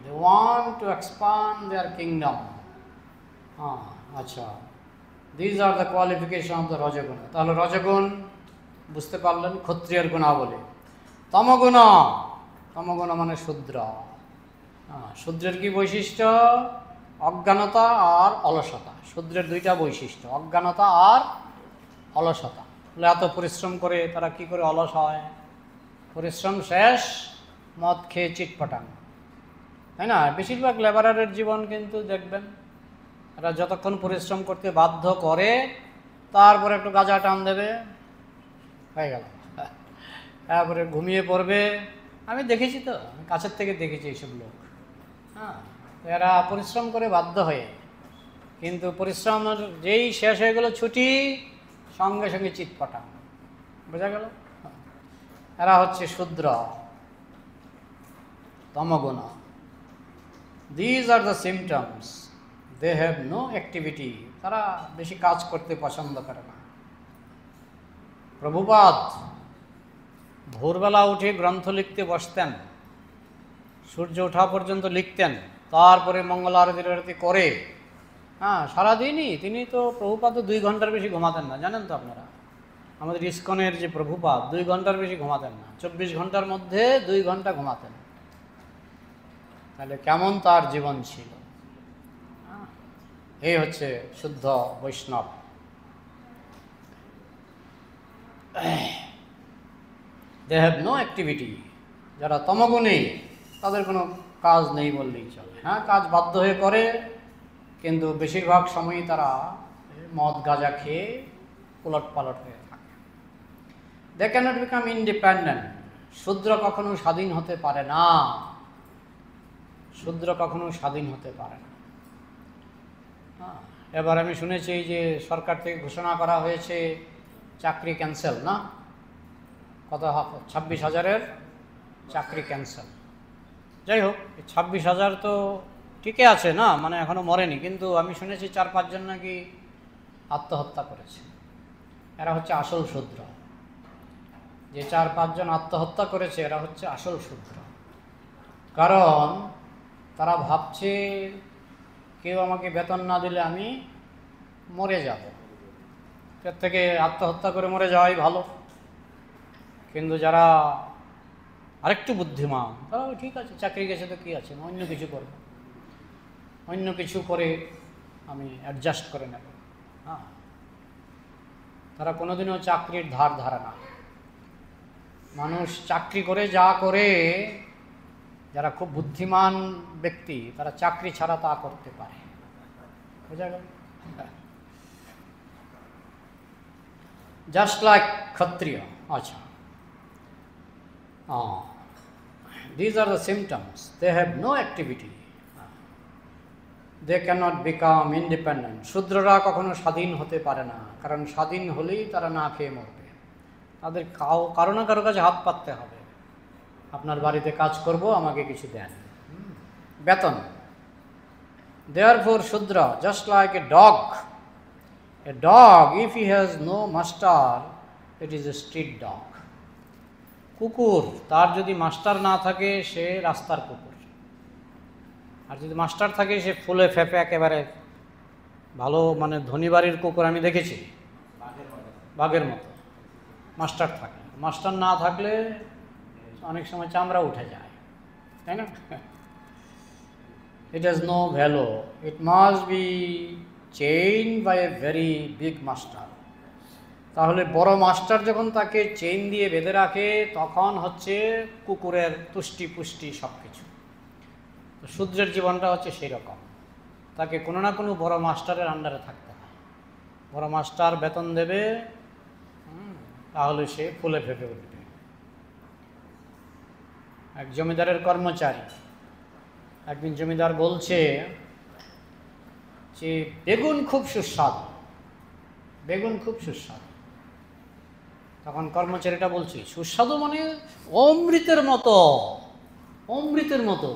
they want to expand their kingdom. আচ্ছা, these are the qualification of the রজগুণ। তাহলে রজগুণ বুঝতে পারলেন, ক্ষত্রিয়ের গুণাবলী। তমগুণ, তমগুণ মানে শূদ্র। শূদ্রের কি বৈশিষ্ট্য? অজ্ঞানতা আর অলসতা। শূদ্রের দুইটা বৈশিষ্ট্য, অজ্ঞানতা আর অলসতা। বলে এত পরিশ্রম করে তারা কি করে অলস হয়? পরিশ্রম শেষ, মদ খেয়ে চিটপটাং, তাই না? বেশিরভাগ লেবারারের জীবন কিন্তু দেখবেন, এরা যতক্ষণ পরিশ্রম করতে বাধ্য করে, তারপরে একটু গাঁজা টান দেবে, হয়ে গেল। তারপরে ঘুমিয়ে পড়বে। আমি দেখেছি তো, আমি কাছের থেকে দেখেছি এইসব লোক। এরা পরিশ্রম করে বাধ্য হয়ে, কিন্তু পরিশ্রমের যেই শেষ হয়ে গেল ছুটি, সঙ্গে সঙ্গে চিৎপটাং। বোঝা গেল? এরা হচ্ছে শূদ্র, তমগুণ। These are the symptoms. They have no activity. তারা বেশি কাজ করতে পছন্দ করে না। প্রভুপাদ ভোরবেলা উঠে গ্রন্থ লিখতে বসতেন, সূর্য ওঠা পর্যন্ত লিখতেন, তারপরে মঙ্গল আরতি করে, সারাদিনই তিনি তো, প্রভুপাদ তো 2 ঘন্টার বেশি ঘুমাতেন না, জানেন তো আপনারা। আমাদের ইস্কনের যে প্রভুপাদ 2 ঘন্টার বেশি ঘুমাতেন না, 24 ঘন্টার মধ্যে 2 ঘন্টা ঘুমাতেন। তাহলে কেমন তার জীবন ছিল! এই হচ্ছে শুদ্ধ বৈষ্ণব। They have no activity. যারা তমগুণী, তাদের কোনো কাজ নেই বললেই চলে। কাজ বাধ্য হয়ে করে, কিন্তু বেশিরভাগ সময়ই তারা মদ গাঁজা খেয়ে উলট পালট হয়ে থাকে। They can't become independent. শূদ্র কখনো স্বাধীন হতে পারে না, শূদ্র কখনো স্বাধীন হতে পারে না। এবার আমি শুনেছি যে সরকার থেকে ঘোষণা করা হয়েছে চাকরি ক্যান্সেল, না? কত 26,000-এর চাকরি ক্যান্সেল। যাই হোক, 26,000 তো টিকে আছে না, মানে এখনো মরেনি, কিন্তু আমি শুনেছি 4-5 জন নাকি আত্মহত্যা করেছে। এরা হচ্ছে আসল শূদ্র। যে 4-5 জন আত্মহত্যা করেছে, এরা হচ্ছে আসল শূদ্র। কারণ তারা ভাবছে কেউ আমাকে বেতন না দিলে আমি মরে যাব, এর থেকে আত্মহত্যা করে মরে যাওয়াই ভালো। কিন্তু যারা আরেকটু বুদ্ধিমান, তারা ঠিক আছে, চাকরি গেছে তো কী আছে, অন্য কিছু করব, অন্য কিছু করে আমি অ্যাডজাস্ট করে নেব। তারা কোনোদিনও চাকরির ধার ধারে না। মানুষ চাকরি করে যা করে, যারা খুব বুদ্ধিমান ব্যক্তি, তারা চাকরি ছাড়া তা করতে পারে। বোঝা গেল? জাস্ট লাইক ক্ষত্রিয়। আচ্ছা, these are the symptoms. They have no activity. They cannot become independent. শূদ্ররা কখনো স্বাধীন হতে পারে না, কারণ স্বাধীন হলেই তারা না খেয়ে মরবে। তাদের কারো না কারো কাছে হাত পাততে হবে। আপনার বাড়িতে কাজ করব, আমাকে কিছু দেন, বেতন। Therefore শূদ্র, just like a dog. A dog, if he has no master, it is a street dog. কুকুর, তার যদি মাস্টার না থাকে, সে রাস্তার কুকুর। আর যদি মাস্টার থাকে, সে ফুলে ফেপে একেবারে ভালো, মানে ধনী বাড়ির কুকুর আমি দেখেছি, বাঘের মতো। মাস্টার থাকে, মাস্টার না থাকলে অনেক সময় চামড়া উঠে যায়, তাই না? It has no value. It must be chained by a very big master. তাহলে বড় মাস্টার যখন তাকে চেইন দিয়ে বেঁধে রাখে, তখন হচ্ছে কুকুরের তুষ্টি পুষ্টি সব কিছু। তো শূদ্রের জীবনটা হচ্ছে সেই রকম, তাকে কোনো না কোনো বড় মাস্টারের আন্ডারে থাকতে হয়। বড় মাস্টার বেতন দেবে, তাহলে সে ফুলে ফেপে উঠবে। এক জমিদারের কর্মচারী। একদিন জমিদার বলছে যে বেগুন খুব সুস্বাদু, বেগুন খুব সুস্বাদু। তখন কর্মচারীটা বলছে সুস্বাদু মানে অমৃতের মতো, অমৃতের মতো,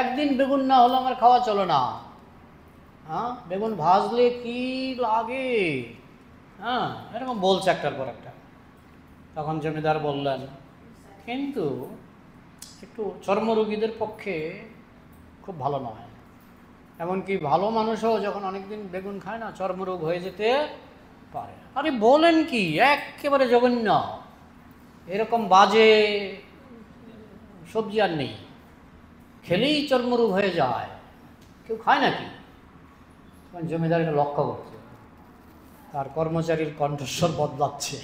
একদিন বেগুন না হলে আমার খাওয়া চলে না। হ্যাঁ, বেগুন ভাজলে কি লাগে, হ্যাঁ, এরকম বলছে একটার পর একটা। তখন জমিদার বললেন কিন্তু একটু চর্মরোগীদের পক্ষে খুব ভালো নয়, এমনকি ভালো মানুষও যখন অনেকদিন বেগুন খায় না চর্মরোগ হয়ে যেতে পারে। আরে বলেন কি, একেবারে জঘন্য, এরকম বাজে সবজি আর নেই, খেলেই চর্মরোগ হয়ে যায়, কেউ খায় নাকি? তখন জমিদার এটা লক্ষ্য করছে, তার কর্মচারীর কণ্ঠস্বর বদলাচ্ছে।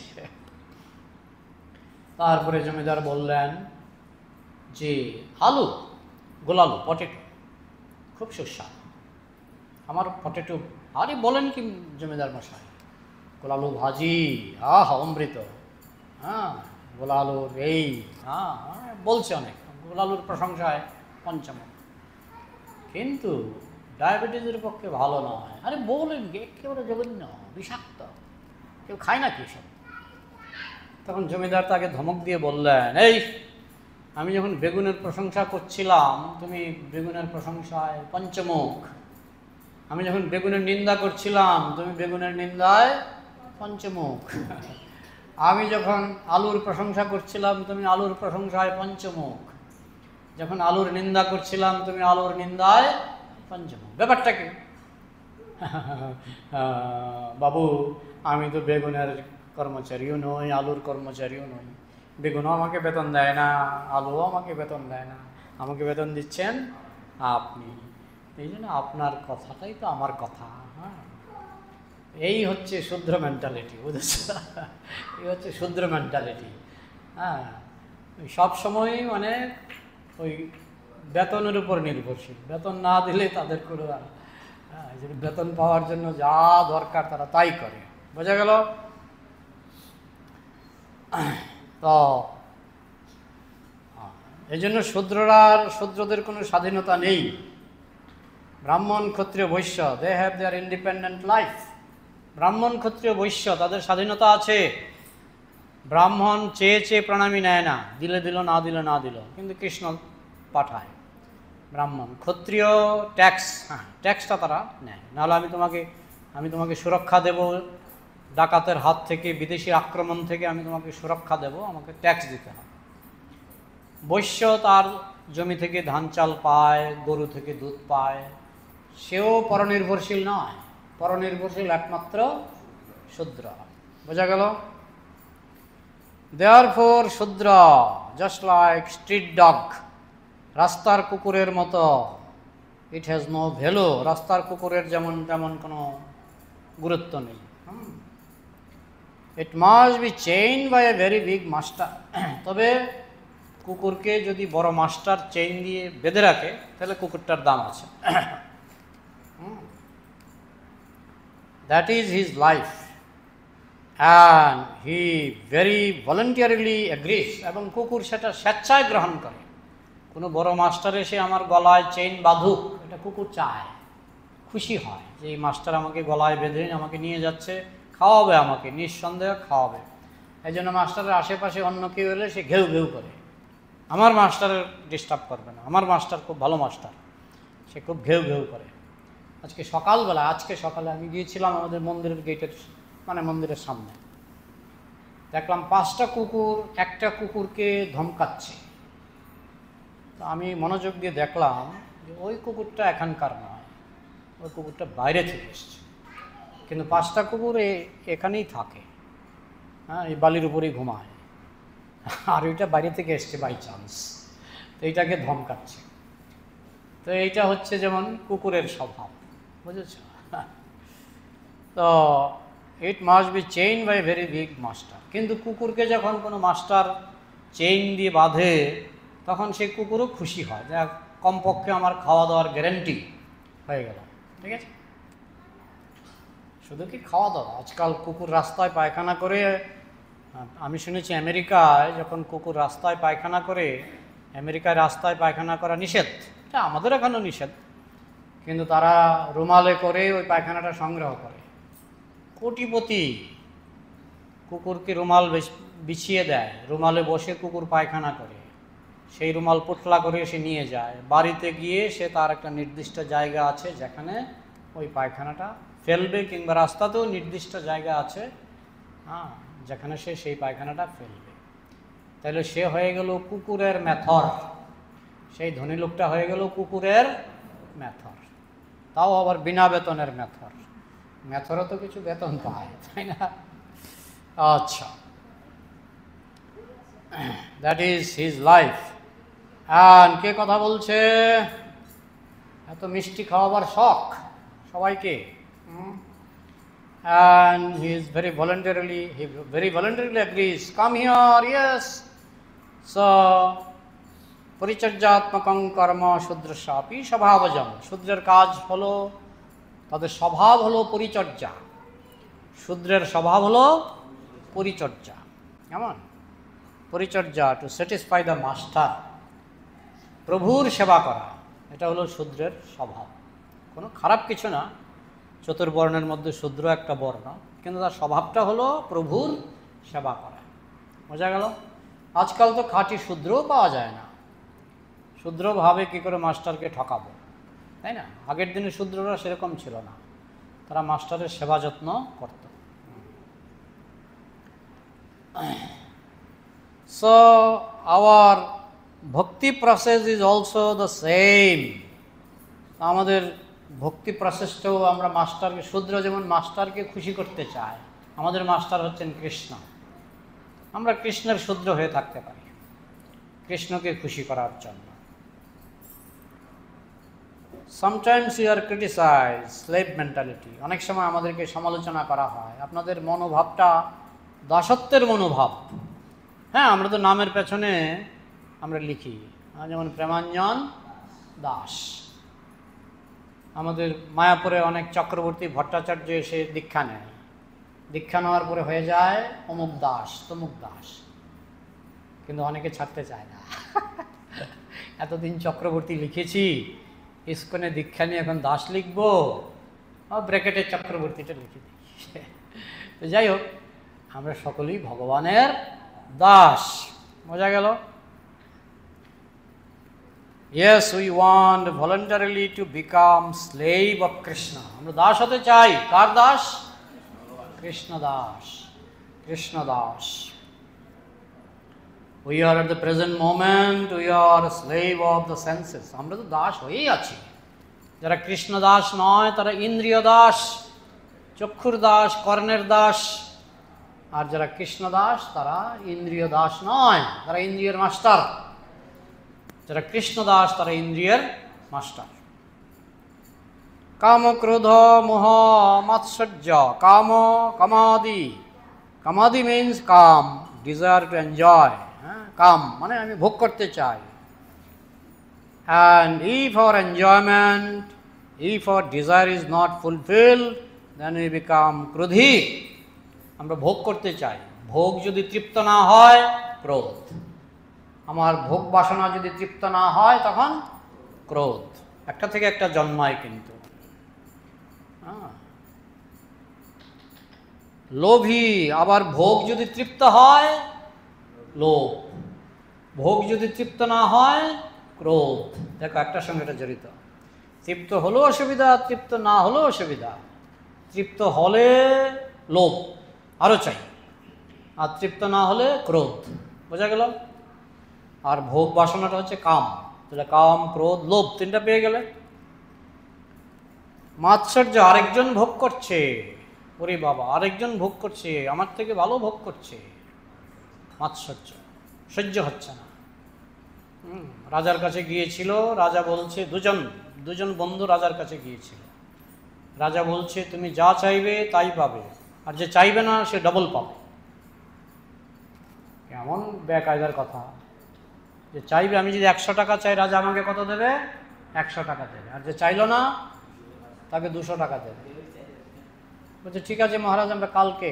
তারপরে জমিদার বললেন যে আলু, গোলালু, পটেটো খুব সুস্বাদু, আমার পটেটো। আরে বলেন কি জমিদার মশাই, গোলালু ভাজি, আহ অমৃত, হ্যাঁ, গোলালুর এই, হ্যাঁ, বলছে অনেক, গোলালুর প্রশংসায় পঞ্চম, কিন্তু ডায়াবেটিসের পক্ষে ভালো নয়। আরে বলেন একেবারে জঘন্য, বিষাক্ত, কেউ খায় না কি সব? তখন জমিদার তাকে ধমক দিয়ে বললেন, এই আমি যখন বেগুনের প্রশংসা করছিলাম তুমি বেগুনের প্রশংসায় পঞ্চমুখ, আমি যখন বেগুনের নিন্দা করছিলাম তুমি বেগুনের নিন্দায় পঞ্চমুখ, আমি যখন আলুর প্রশংসা করছিলাম তুমি আলুর প্রশংসায় পঞ্চমুখ, যখন আলুর নিন্দা করছিলাম তুমি আলুর নিন্দায় পঞ্চমুখ। ব্যাপারটা কি? বাবু, আমি তো বেগুনের কর্মচারীও নই, আলুর কর্মচারীও নই, বেগুনও আমাকে বেতন দেয় না, আলুও আমাকে বেতন দেয় না, আমাকে বেতন দিচ্ছেন আপনি, এই জন্য আপনার কথাটাই তো আমার কথা। হ্যাঁ, এই হচ্ছে শূদ্র মেন্টালিটি, বুঝেছ? এই হচ্ছে শূদ্র মেন্টালিটি। হ্যাঁ, সবসময়ই মানে ওই বেতনের উপর নির্ভরশীল, বেতন না দিলে তাদের কোনো, হ্যাঁ, বেতন পাওয়ার জন্য যা দরকার তারা তাই করে। বোঝা গেল? তো এই জন্য শূদ্রদের কোনো স্বাধীনতা নেই। Brahmin, Kshatriya, Vaishya, they have their independent life. Brahmin, Kshatriya, বৈশ্য তাদের স্বাধীনতা আছে। ব্রাহ্মণ চেয়ে চেয়ে প্রণামী নেয় না, দিলে দিল, না দিলে না দিল, কিন্তু কৃষ্ণ পাঠায়। ব্রাহ্মণ, ক্ষত্রিয় ট্যাক্স, হ্যাঁ ট্যাক্সটা তারা নেয়, নাহলে আমি তোমাকে সুরক্ষা দেব, ডাকাতের হাত থেকে, বিদেশি আক্রমণ থেকে আমি তোমাকে সুরক্ষা দেব, আমাকে ট্যাক্স দিতে হবে। বৈশ্য তার জমি থেকে ধান চাল পায়, গরু থেকে দুধ পায়, সেও পরনির্ভরশীল নয়, পরনির্ভরশীল একমাত্র শূদ্র। বোঝা গেল? Therefore Shudra just like street dog, রাস্তার কুকুরের মতো, ইট হ্যাজ নো ভ্যালু। রাস্তার কুকুরের যেমন তেমন কোনো গুরুত্ব নেই। It must be chain by a very big master. তবে কুকুরকে যদি বড় মাস্টার চেইন দিয়ে বেঁধে রাখে তাহলে কুকুরটার দাম আছে। That is his life and he very voluntarily agrees, এবং কুকুর সেটা স্বেচ্ছায় গ্রহণ করে। কোনো বড় মাস্টার এসে আমার গলায় চেইন বাঁধুক, এটা কুকুর চায়, খুশি হয় যে এই মাস্টার আমাকে গলায় বেঁধে আমাকে নিয়ে যাচ্ছে, খাওয়াবে, আমাকে নিঃসন্দেহে খাওয়াবে। এই জন্য মাস্টারের আশেপাশে অন্য কেউ এলে সে ঘেউ ঘেউ করে, আমার মাস্টারের ডিস্টার্ব করবে না, আমার মাস্টার খুব ভালো মাস্টার, সে খুব ঘেউ ঘেউ করে। আজকে সকালে আমি গিয়েছিলাম আমাদের মন্দিরের গেটের, মানে মন্দিরের সামনে, দেখলাম 5টা কুকুর একটা কুকুরকে ধমকাচ্ছে। তো আমি মনোযোগ দিয়ে দেখলাম যে ওই কুকুরটা এখানকার নয়, ওই কুকুরটা বাইরে থেকে এসছে, কিন্তু 5টা কুকুর এখানেই থাকে, হ্যাঁ, এই বালির উপরেই ঘুমায়, আর ওইটা বাইরে থেকে এসছে বাই চান্স, তো এইটাকে ধমকাচ্ছে। তো এইটা হচ্ছে যেমন কুকুরের স্বভাব, বুঝেছ? তো it must be chain by very big master. কিন্তু কুকুরকে যখন কোনো মাস্টার চেইন দিয়ে বাঁধে তখন সেই কুকুরও খুশি হয়, যে কমপক্ষে আমার খাওয়া দাওয়ার গ্যারেন্টি হয়ে গেল। ঠিক আছে? শুধু কি খাওয়া দাওয়া, আজকাল কুকুর রাস্তায় পায়খানা করে, আমি শুনেছি আমেরিকায় যখন কুকুর রাস্তায় পায়খানা করে আমেরিকায় রাস্তায় পায়খানা করা নিষেধ, এটা আমাদের এখানেও নিষেধ, কিন্তু তারা রুমালে করে ওই পায়খানাটা সংগ্রহ করে। কোটিপতি কুকুরকে রুমাল বিছিয়ে দেয়, রুমালে বসে কুকুর পায়খানা করে, সেই রুমাল পোটলা করে সে নিয়ে যায়, বাড়িতে গিয়ে সে তার একটা নির্দিষ্ট জায়গা আছে যেখানে ওই পায়খানাটা ফেলবে, কিংবা রাস্তাতেও নির্দিষ্ট জায়গা আছে হ্যাঁ যেখানে সে সেই পায়খানাটা ফেলবে। তাহলে সে হয়ে গেল কুকুরের মেথর, সেই ধনী লোকটা হয়ে গেল কুকুরের মেথর, তাও আবার বিনা বেতনের মেথর। মেথরও তো কিছু বেতন পায়, তাই না? আচ্ছা, that is his life. And কে কথা বলছে? এত মিষ্টি খাওয়াবার শখ সবাইকে। And he very voluntarily agrees, come here, yes. So, পরিচর্যাত্মকং কর্ম শূদ্রস্যাপি স্বভাবজম। শূদ্রের কাজ হলো, তাদের স্বভাব হলো পরিচর্যা, শূদ্রের স্বভাব হলো পরিচর্যা। কেমন? পরিচর্যা, টু স্যাটিসফাই দ্য মাস্টার, প্রভুর সেবা করা, এটা হলো শূদ্রের স্বভাব। কোনো খারাপ কিছু না, চতুর্বর্ণের মধ্যে শূদ্র একটা বর্ণ, কিন্তু তার স্বভাবটা হলো প্রভুর সেবা করা। বোঝা গেল? আজকাল তো খাঁটি শূদ্রও পাওয়া যায় না, শূদ্র ভাবে কী করে মাস্টারকে ঠকাবো, তাই না? আগের দিনে শূদ্ররা সেরকম ছিল না, তারা মাস্টারের সেবা যত্ন করত। সো আওয়ার ভক্তি process is also the same. আমাদের ভক্তি প্রসেসটাও আমরা মাস্টারকে, শূদ্র যেমন মাস্টারকে খুশি করতে চায়, আমাদের মাস্টার হচ্ছেন কৃষ্ণ। আমরা কৃষ্ণের শূদ্র হয়ে থাকতে পারি কৃষ্ণকে খুশি করার জন্য। Sometimes you are criticize slave mentality, অনেক সময় আমাদেরকে সমালোচনা করা হয়, আপনাদের মনোভাবটা দাসত্বের মনোভাব। হ্যাঁ, আমরা তো নামের পেছনে আমরা লিখি, যেমন প্রেমাঞ্জন দাস। আমাদের মায়াপুরে অনেক চক্রবর্তী ভট্টাচার্য এসে দীক্ষা নেয়, দীক্ষা নেওয়ার পরে হয়ে যায় অমুক দাস তমুক দাস, কিন্তু অনেকে ছাড়তে চায় না। এতদিন চক্রবর্তী লিখেছি, ইস্কনে দীক্ষা নিয়ে এখন দাস লিখবো, ব্র্যাকেটের চক্রবর্তীটা লিখে দিই। তো যাই হোক, আমরা সকলেই ভগবানের দাস। বোঝা গেল? Yes, we want voluntarily to become slave of Krishna. আমরা দাস হতে চাই। কার Das? Krishna Das. Krishna Das. We are at the present moment, we are a slave of the senses. আমরা তো দাস হয়েই আছি। যারা কৃষ্ণ দাস নয় তারা ইন্দ্রিয় দাস, চক্ষুর দাস, কর্ণের দাস। আর যারা কৃষ্ণ দাস তারা ইন্দ্রিয় দাস নয়, তারা ইন্দ্রিয়ের মাস্টার। যারা কৃষ্ণ দাস তারা ইন্দ্রিয়ের মাস্টার। কাম, ক্রোধ, মোহ, মাৎসর্য, কাম, কামাদি। কামাদি means kama, desire to enjoy. কাম মানে আমি ভোগ করতে চাই। And if our enjoyment, if our desire is not fulfilled, then we become ক্রোধী। আমরা ভোগ করতে চাই, ভোগ যদি তৃপ্ত না হয় ক্রোধ। আমার ভোগ বাসনা যদি তৃপ্ত না হয় তখন ক্রোধ। একটা থেকে একটা জন্মায় কিন্তু। লোভী, আবার ভোগ যদি তৃপ্ত হয় লোভ, ভোগ যদি তৃপ্ত না হয় ক্রোধ। দেখো, একটার সঙ্গে এটা জড়িত। তৃপ্ত হলেও অসুবিধা, তৃপ্ত না হলেও অসুবিধা। তৃপ্ত হলে লোভ, আরও চাই, আর তৃপ্ত না হলে ক্রোধ। বোঝা গেল? আর ভোগ বাসনাটা হচ্ছে কাম, তাহলে কাম, ক্রোধ, লোভ, তিনটা পেয়ে গেলে। মাৎসর্য, আরেকজন ভোগ করছে, ওরে বাবা আরেকজন ভোগ করছে, আমার থেকে ভালো ভোগ করছে, মাৎসর্য, সহ্য হচ্ছে না। রাজার কাছে গিয়েছিল, রাজা বলছে, দুজন বন্ধু রাজার কাছে গিয়েছিল। রাজা বলছে তুমি যা চাইবে তাই পাবে, আর যে চাইবে না সে ডবল পাবে। কেমন বেকায়দার কথা! যে চাইবে, আমি যদি 100 টাকা চাই, রাজা আমাকে কত দেবে? 100 টাকা দেবে, আর যে চাইলো না তাকে 200 টাকা দেবে। বলছে ঠিক আছে মহারাজ, আমরা কালকে।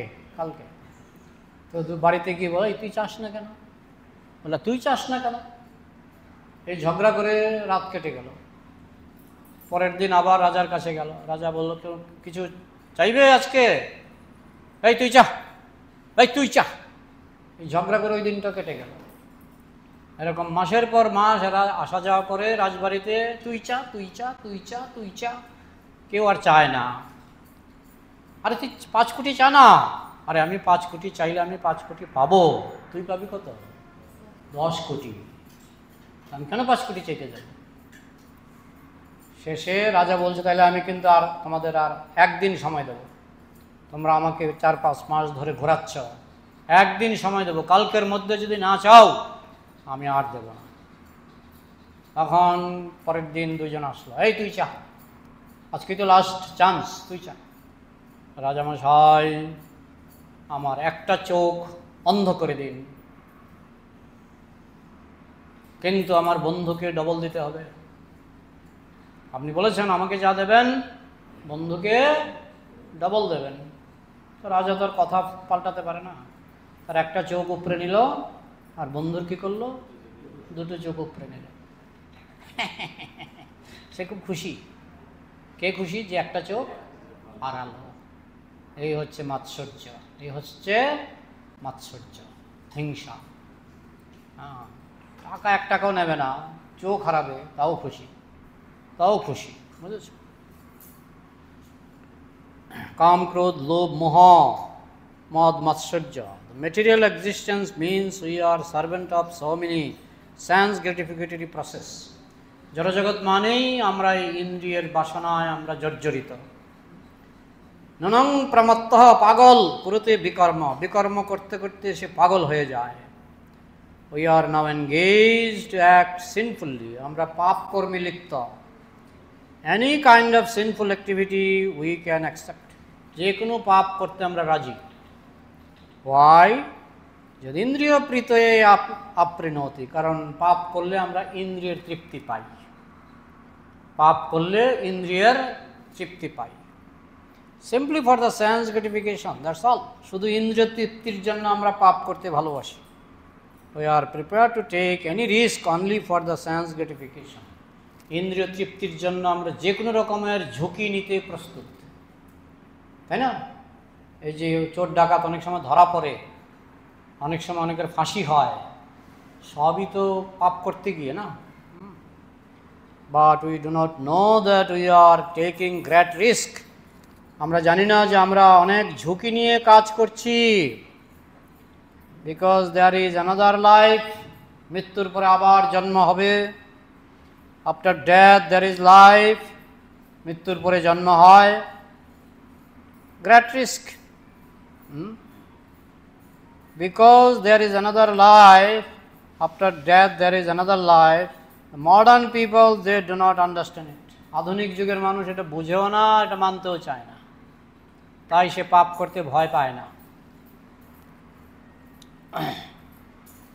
তো বাড়িতে গিয়ে বলো, তুই চাস না কেন? বলে তুই চাস না কেন? এই ঝগড়া করে রাত কেটে গেল। পরের দিন আবার রাজার কাছে গেল। রাজা বলল, তো কিছু চাইবে আজকে? এই তুই চা, এই তুই চা। এই ঝগড়া করে ওই দিনটা কেটে গেল। এরকম মাসের পর মাস এরা আসা যাওয়া করে রাজবাড়িতে, তুই চা, তুই চা, তুই চা, তুই চা। কেউ আর চায় না। আরে তুই 5 কোটি চা না। আরে আমি 5 কোটি চাইলে আমি 5 কোটি পাবো। তুই পাবি কত? 10 কোটি। আমি কেন 5 কোটি চাইতে যাব? শেষে রাজা বলছে, তাহলে আমি কিন্তু আর তোমাদের আর 1 দিন সময় দেবো। তোমরা আমাকে 4-5 মাস ধরে ঘোরাচ্ছ, 1 দিন সময় দেবো। কালকের মধ্যে যদি না চাও আমি আর দেব না। তখন পরের দিন দুইজন আসলো, এই তুই চা, আজকে তো লাস্ট চান্স, তুই চা। রাজামশাই, আমার একটা চোখ অন্ধ করে দিন, কিন্তু আমার বন্ধুকে ডবল দিতে হবে। আপনি বলেছেন আমাকে যা দেবেন বন্ধুকে ডবল দেবেন। তো রাজা তোর কথা পাল্টাতে পারে না। তার একটা চোখ উপরে নিল, আর বন্ধুর কি করলো? 2টো চোখ উপরে নিল। সে খুব খুশি। কে খুশি? যে একটা চোখ হারালো। এই হচ্ছে মাৎসর্য, এই হচ্ছে মাৎসর্য, হিংসা। হ্যাঁ, টাকা 1 টাকাও নেবে না, চোখ হারাবে তাও খুশি, তাও খুশি। বুঝেছ? কাম, ক্রোধ, লোভ, মোহ, মদ, মাৎসর্য। Material existence means we are servant of so many sense gratificatory process. জড়জগৎ মানেই আমরা এই ইন্দ্রিয়ের বাসনায় আমরা জর্জরিত। ননং প্রমত্তঃ, পাগল, পুরোতে বিকর্ম, বিকর্ম করতে করতে সে পাগল হয়ে যায়। We are now engaged to act sinfully, আমরা পাপ কর্মে লিপ্ত। Any kind of sinful activity we can accept, যে কোনো পাপ করতে আমরা রাজি। Why? যদি ইন্দ্রিয় প্রীতয়ে আপ্রিণতি, কারণ পাপ করলে আমরা ইন্দ্রিয়ের তৃপ্তি পাই। পাপ করলে ইন্দ্রিয়ের তৃপ্তি পাই। Simply for the sense gratification, that's all. শুধু ইন্দ্রিয় তৃপ্তির জন্য আমরা পাপ করতে ভালোবাসি। We are prepared to take any risk only for the sense gratification. ইন্দ্রিয় তৃপ্তির জন্য আমরা যে কোনো রকমের ঝুঁকি নিতে প্রস্তুত, তাই না? এই যে চোর ডাকাত অনেক সময় ধরা পড়ে, অনেক সময় অনেকের ফাঁসি হয়, সবই তো পাপ করতে গিয়ে না। But we do not know that we are taking great risk. আমরা জানি না যে আমরা অনেক ঝুঁকি নিয়ে কাজ করছি। Because there is another life, মৃত্যুর পরে আবার জন্ম হবে। After death there is life, মৃত্যুর পরে জন্ম হয়। গ্রেট রিস্ক। Because there is another life, after death there is another life. The modern people, they do not understand it. আধুনিক যুগের মানুষ এটা বুঝেও না, এটা মানতেও চায় না, তাই সে পাপ করতে ভয় পায় না।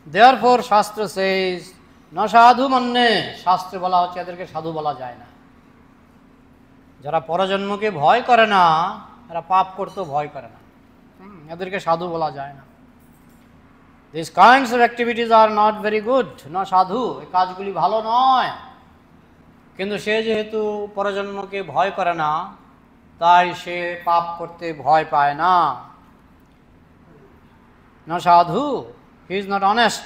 Therefore শাস্ত্র says না সাধু মন্যে, শাস্ত্রে বলা হচ্ছে এদেরকে সাধু বলা যায় না। যারা পরজন্মকে ভয় করে না, এরা পাপ করতেও ভয় করে না, এদেরকে সাধু বলা যায় না। These kinds of activities are not very good. না সাধু, এই কাজগুলি ভালো নয়। কিন্তু সে যেহেতু পরজন্মকে ভয় করে না, তাই সে পাপ করতে ভয় পায় না। না সাধু, he is not honest.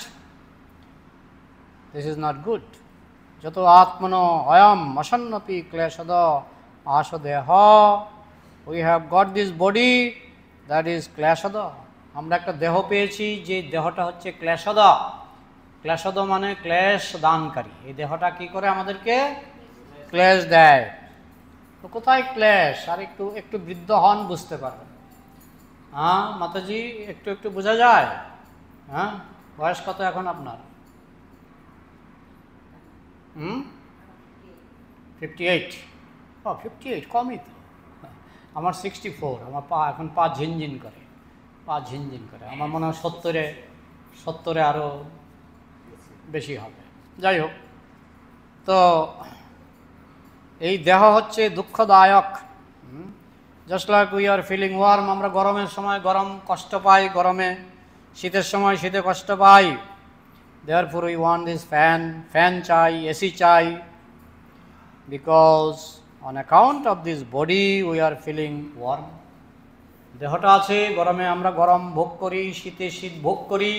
This is not good. যত আত্মনো Ayam অসন্নপি ক্লেশদ আসদেহ, we have got this body, that is ক্লেশদ। আমরা একটা দেহ পেয়েছি, যে দেহটা হচ্ছে ক্লেশদ। ক্লেশদ মানে ক্লেশ দানকারী। এই দেহটা কি করে? আমাদেরকে ক্লেশ দেয়। তো কোথায় ক্লেশ? আর একটু একটু বৃদ্ধ হন, বুঝতে পারবেন। হ্যাঁ মাতাজি, একটু একটু বোঝা যায়। হ্যাঁ, বয়স কত এখন আপনার? 58। ও 58, কমই তো। আমার 64। আমার এখন পা ঝিনঝিন করে, পা ঝিনঝিন করে। আমার মনে হয় 70-এ আরও বেশি হবে। যাই হোক, তো এই দেহ হচ্ছে দুঃখদায়ক। Just like we are feeling warm, আমরা গরমের সময় গরম কষ্ট পাই গরমে, শীতের সময় শীতে কষ্ট পাই। Therefore we want this fan chai, AC chai, because on account of this body we are feeling warm. দেহটা আছে, গরমে আমরা গরম ভোগ করি, শীতে শীত ভোগ করি,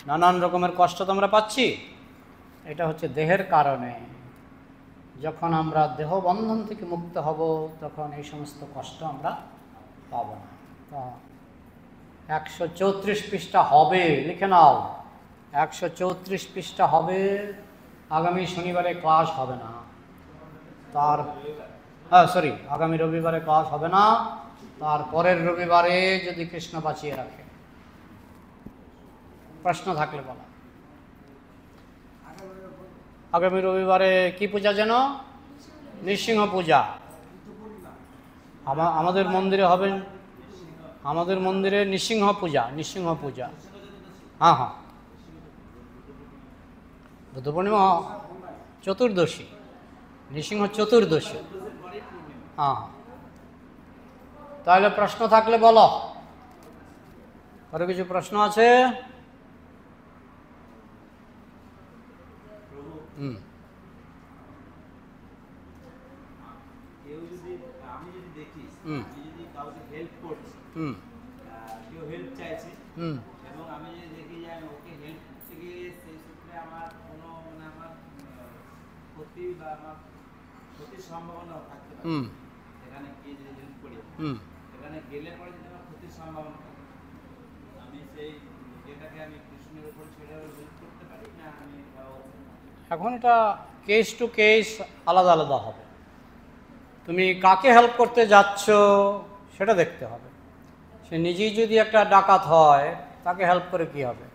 নানান রকমের কষ্ট তো আমরা পাচ্ছি। এটা হচ্ছে দেহের কারণে। যখন আমরা দেহ বন্ধন থেকে মুক্ত হব তখন এই সমস্ত কষ্ট আমরা পাব না। 134 পৃষ্ঠা হবে, লিখে নাও, 134 পৃষ্ঠা হবে। আগামী শনিবারে ক্লাস হবে না, আগামী রবিবারে ক্লাস হবে না, তার পরের রবিবারে যদি কৃষ্ণ বাঁচিয়ে রাখে। প্রশ্ন থাকলে বলা। আগামী রবিবারে কি পূজা যেন? নৃসিংহ পূজা। আমাদের মন্দিরে হবে, আমাদের মন্দিরে নৃসিংহ পূজা। নৃসিংহ পূজা, হ্যাঁ হ্যাঁ, বুদ্ধ পূর্ণিমা চতুর্দশী, নৃসিংহ চতুর্দশী। হ্যাঁ, তাহলে প্রশ্ন থাকলে বলো। আরো কিছু প্রশ্ন আছে? সম্ভাবনা থাকতে পারে, এখানে গিয়ে যদি হেল্প করি, এখানে গেলে পরে যদি আমার ক্ষতির সম্ভাবনা থাকে, আমি সেই যেটাকে আমি কৃষ্ণের উপর ছেড়ে হেল্প করতে পারি না? আমি এখন এটা কেস টু কেস আলাদা আলাদা হবে। তুমি কাকে হেল্প করতে যাচ্ছ সেটা দেখতে হবে। সে নিজেই যদি একটা ডাকাত হয় তাকে হেল্প করে কি হবে?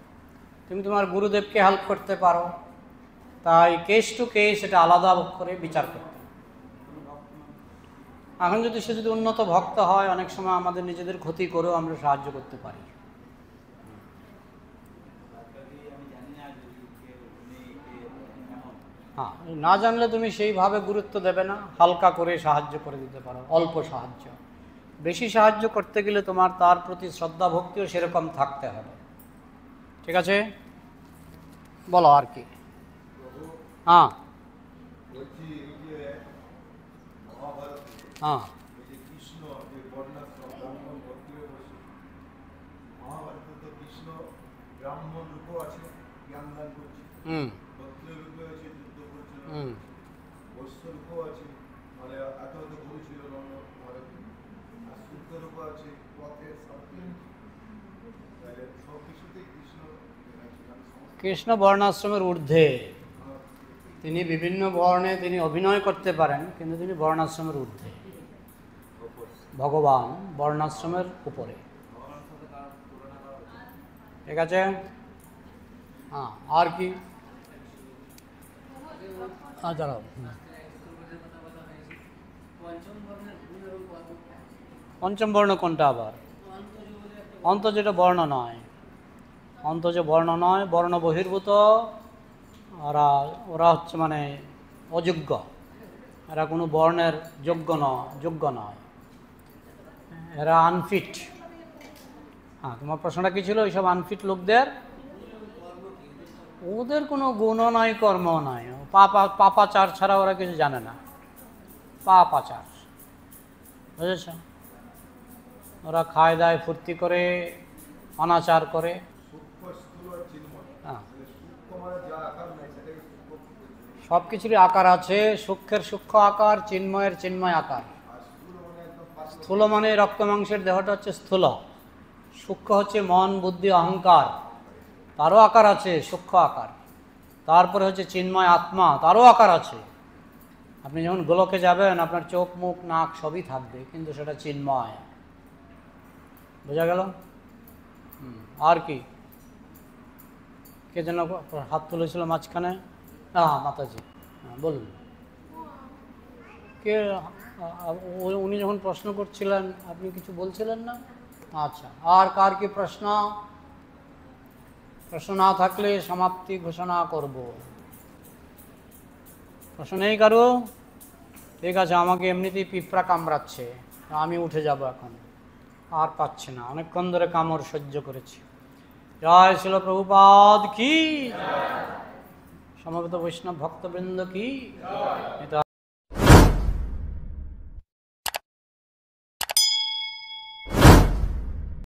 তুমি তোমার গুরুদেবকে হেল্প করতে পারো। তাই কেস টু কেস এটা আলাদা করে বিচার করতে। এখন যদি সে যদি উন্নত ভক্ত হয়, অনেক সময় আমাদের নিজেদের ক্ষতি করেও আমরা সাহায্য করতে পারি। হ্যাঁ, না জানলে তুমি সেইভাবে গুরুত্ব দেবে না, হালকা করে সাহায্য করে দিতে পারো, অল্প সাহায্য। বেশি সাহায্য করতে গেলে তোমার তার প্রতি শ্রদ্ধা ভক্তিও সেরকম থাকতে হবে। ঠিক আছে, বলো আর কি। হ্যাঁ হ্যাঁ, কৃষ্ণ বর্ণাশ্রমের ঊর্ধ্বে। তিনি বিভিন্ন বর্ণে তিনি অভিনয় করতে পারেন, কিন্তু তিনি বর্ণাশ্রমের ঊর্ধ্বে। ভগবান বর্ণাশ্রমের উপরে। ঠিক আছে, হ্যাঁ। আর কি? দাঁড়াও, পঞ্চম বর্ণ কোনটা আবার? অন্ত যেটা বর্ণ নয়, অন্ত যে বর্ণ নয়, বর্ণ বহির্ভূত, ওরা হচ্ছে মানে অযোগ্য, এরা কোনো বর্ণের যোগ্য নয়, এরা আনফিট। হ্যাঁ, তোমার প্রশ্নটা কী ছিল? এইসব আনফিট লোকদের, ওদের কোনো গুণও নাই, কর্মও নাই, পাপাচার ছাড়া ওরা কিছু জানে না। পাপাচার, বুঝেছ? ওরা খায় দায় ফুর্তি করে, অনাচার করে। হ্যাঁ, সব কিছুরই আকার আছে। সূক্ষ্মের সূক্ষ্ম আকার, চিন্ময়ের চিন্ময় আকার। স্থূল মানে রক্ত মাংসের দেহটা হচ্ছে স্থূল, সূক্ষ্ম হচ্ছে মন বুদ্ধি অহংকার, তারও আকার আছে, সূক্ষ্ম আকার। তারপরে হচ্ছে চিন্ময় আত্মা, তারও আকার আছে। আপনি যখন গোলকে যাবেন আপনার চোখ মুখ নাক সবই থাকবে, কিন্তু সেটা চিন্ময়। বোঝা গেল? আর কি? কে যেন হাত তুলেছিল মাঝখানে? হ্যাঁ, মাতাজি, হ্যাঁ বলুন। কে? উনি যখন প্রশ্ন করছিলেন আপনি কিছু বলছিলেন না? আচ্ছা, আর কার কি প্রশ্ন? প্রশ্ন না থাকলে সমাপ্তি ঘোষণা করব। প্রশ্ন নেই কারো? ঠিক আছে, আমাকে এমনিতেই পিঁপড়া কামড়াচ্ছে, আমি উঠে যাব এখন, আর পাচ্ছি না, অনেকক্ষণ ধরে কামড় সহ্য করেছি। জয় শিল প্রভুপাদ কি, সমবেত বৈষ্ণব ভক্তবৃন্দ কি।